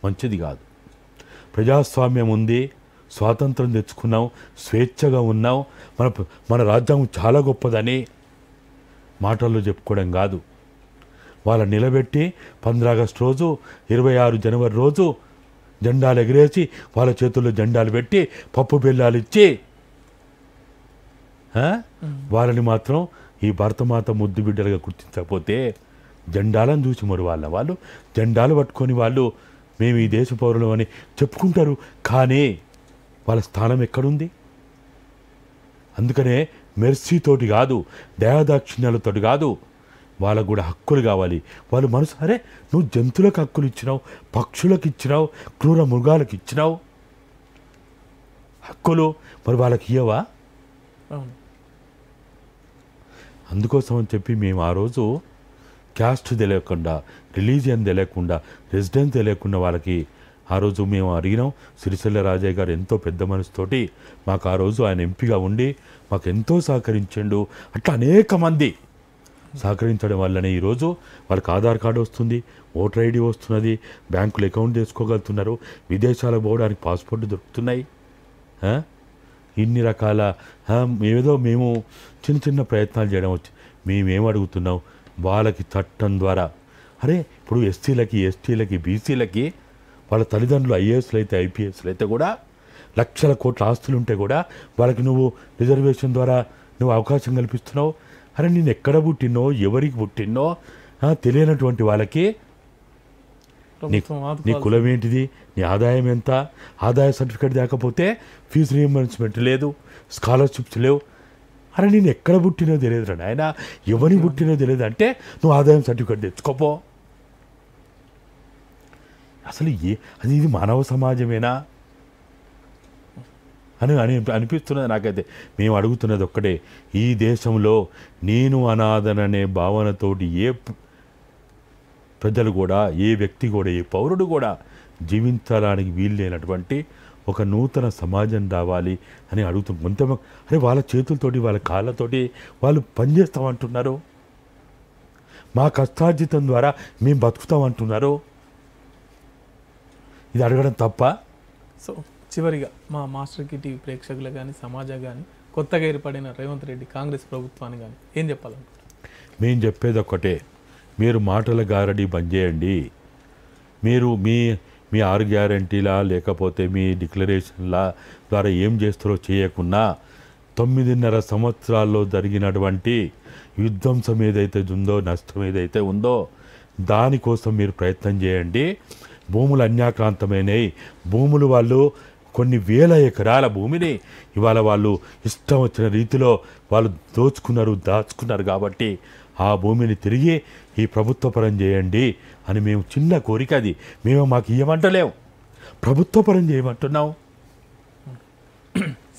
మంచిది కాదు. ప్రజాస్వామ్యం ఉంది, స్వాతంత్రం తెచ్చుకున్నాం, స్వేచ్ఛగా ఉన్నాం, మన రాజ్యాంగం చాలా గొప్పదని మాటల్లో చెప్పుకోవడం కాదు. వాళ్ళ నిలబెట్టి 15 ఆగస్టు రోజు, 26 జనవరి రోజు జెండాలు ఎగిరేసి, వాళ్ళ చేతుల్లో జెండాలు పెట్టి, పప్పు బెల్లాలు ఇచ్చి వాళ్ళని మాత్రం ఈ భరతమాత ముద్దు బిడ్డలుగా గుర్తించకపోతే, జెండాలను చూసి మరి వాళ్ళు జెండాలు పట్టుకొని వాళ్ళు మేము ఈ దేశ పౌరులం అని చెప్పుకుంటారు. కానీ వాళ్ళ స్థానం ఎక్కడుంది? అందుకనే మెర్సీతోటి కాదు, దయాదాక్షిణ్యాలతోటి కాదు, వాళ్ళకు కూడా హక్కులు కావాలి. వాళ్ళు మనసు, అరే నువ్వు జంతువులకు హక్కులు ఇచ్చినావు, పక్షులకు ఇచ్చినావు, క్రూర మృగాలకు ఇచ్చినావు హక్కులు, మరి వాళ్ళకి ఇవ్వవా? అందుకోసం అని చెప్పి మేము ఆ రోజు క్యాస్ట్ తెలియకుండా, రిలీజియన్ తెలియకుండా, రెసిడెన్స్ తెలియకుండా వాళ్ళకి ఆ రోజు మేము అడిగినాం. సిరిసిల్ల రాజయ్య గారు ఎంతో పెద్ద మనసుతోటి మాకు ఆ రోజు ఆయన ఎంపీగా ఉండి మాకు ఎంతో సహకరించండు. అట్లా అనేక మంది సహకరించడం వల్లనే ఈరోజు వాళ్ళకి ఆధార్ కార్డు వస్తుంది, ఓటర్ ఐడి వస్తున్నది, బ్యాంకులు అకౌంట్ చేసుకోగలుగుతున్నారు, విదేశాలకు పోవడానికి పాస్పోర్ట్ దొరుకుతున్నాయి. ఇన్ని రకాల ఏదో మేము చిన్న చిన్న ప్రయత్నాలు చేయడం వచ్చి మేమేం అడుగుతున్నాం, వాళ్ళకి చట్టం ద్వారా, అరే ఇప్పుడు ఎస్సీలకి, ఎస్టీలకి, బీసీలకి వాళ్ళ తల్లిదండ్రులు ఐఏఎస్లు అయితే, ఐపీఎస్లు అయితే కూడా లక్షల కోట్ల ఆస్తులు ఉంటే కూడా వాళ్ళకి నువ్వు రిజర్వేషన్ ద్వారా నువ్వు అవకాశం కల్పిస్తున్నావు. అరే నేను ఎక్కడ పుట్టినో, ఎవరికి పుట్టినో తెలియనటువంటి వాళ్ళకి నీ కులం ఏంటిది, నీ ఆదాయం ఎంత, ఆదాయ సర్టిఫికేట్ లేకపోతే ఫీజు రీయింబర్స్మెంట్ లేదు, స్కాలర్షిప్స్ లేవు. అరే నేను ఎక్కడ పుట్టినో తెలియదురా నాయన, ఎవరికి పుట్టినో తెలియదు అంటే నువ్వు ఆదాయం సర్టిఫికేట్ తెచ్చుకోపో. అసలు అది ఇది మానవ సమాజమేనా అని అనిపిస్తున్నది నాకైతే. మేము అడుగుతున్నది ఒక్కటే, ఈ దేశంలో నేను అనాథననే భావనతోటి ఏ ప్రజలు కూడా, ఏ వ్యక్తి కూడా, ఏ పౌరుడు కూడా జీవించడానికి వీల్లేనటువంటి ఒక నూతన సమాజం రావాలి అని అడుగుతున్నాం. కొంత అరే వాళ్ళ చేతులతోటి, వాళ్ళ కాళ్ళతోటి వాళ్ళు పనిచేస్తామంటున్నారు, మా కష్టార్జితం ద్వారా మేము బతుకుతామంటున్నారు. ఇది అడగడం తప్ప? సో చివరిగా మా మాస్టర్ కి టీవీ ప్రేక్షకులు కానీ, సమాజం కానీ, కొత్తగా ఏర్పడిన రేవంత్ రెడ్డి కాంగ్రెస్ ప్రభుత్వాన్ని కానీ ఏం చెప్పాలంటారు? మేము చెప్పేది ఒక్కటే, మీరు మాటల గారడీ బంద్ చేయండి. మీరు మీ 6 గ్యారంటీలా లేకపోతే మీ డిక్లరేషన్ల ద్వారా ఏం చేస్తారో చేయకున్నా 9.5 సంవత్సరాల్లో జరిగినటువంటి విధ్వంసం ఏదైతే ఉందో, నష్టం ఏదైతే ఉందో దానికోసం మీరు ప్రయత్నం చేయండి. భూములు అన్యాక్రాంతమైనవి, భూములు వాళ్ళు కొన్ని వేల ఎకరాల భూమిని ఇవాళ వాళ్ళు ఇష్టం వచ్చిన రీతిలో వాళ్ళు దాచుకున్నారు కాబట్టి ఆ భూమిని తిరిగి ఈ ప్రభుత్వ పరం చేయండి అని మేము చిన్న కోరిక. అది మేము మాకు ఇవ్వమంటలేము, ప్రభుత్వ పరం చేయమంటున్నాం.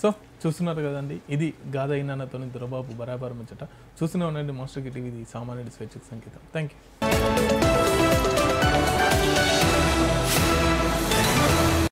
సో చూస్తున్నారు కదండి, ఇది గాథ అయినానతోని దొరబాబు బరాబర్ ముచ్చట. చూస్తూనే ఉండండి మాస్టర్ టీవీ, ఇది సామాన్యుడి స్వేచ్ఛకు సంకేతం. Thank you.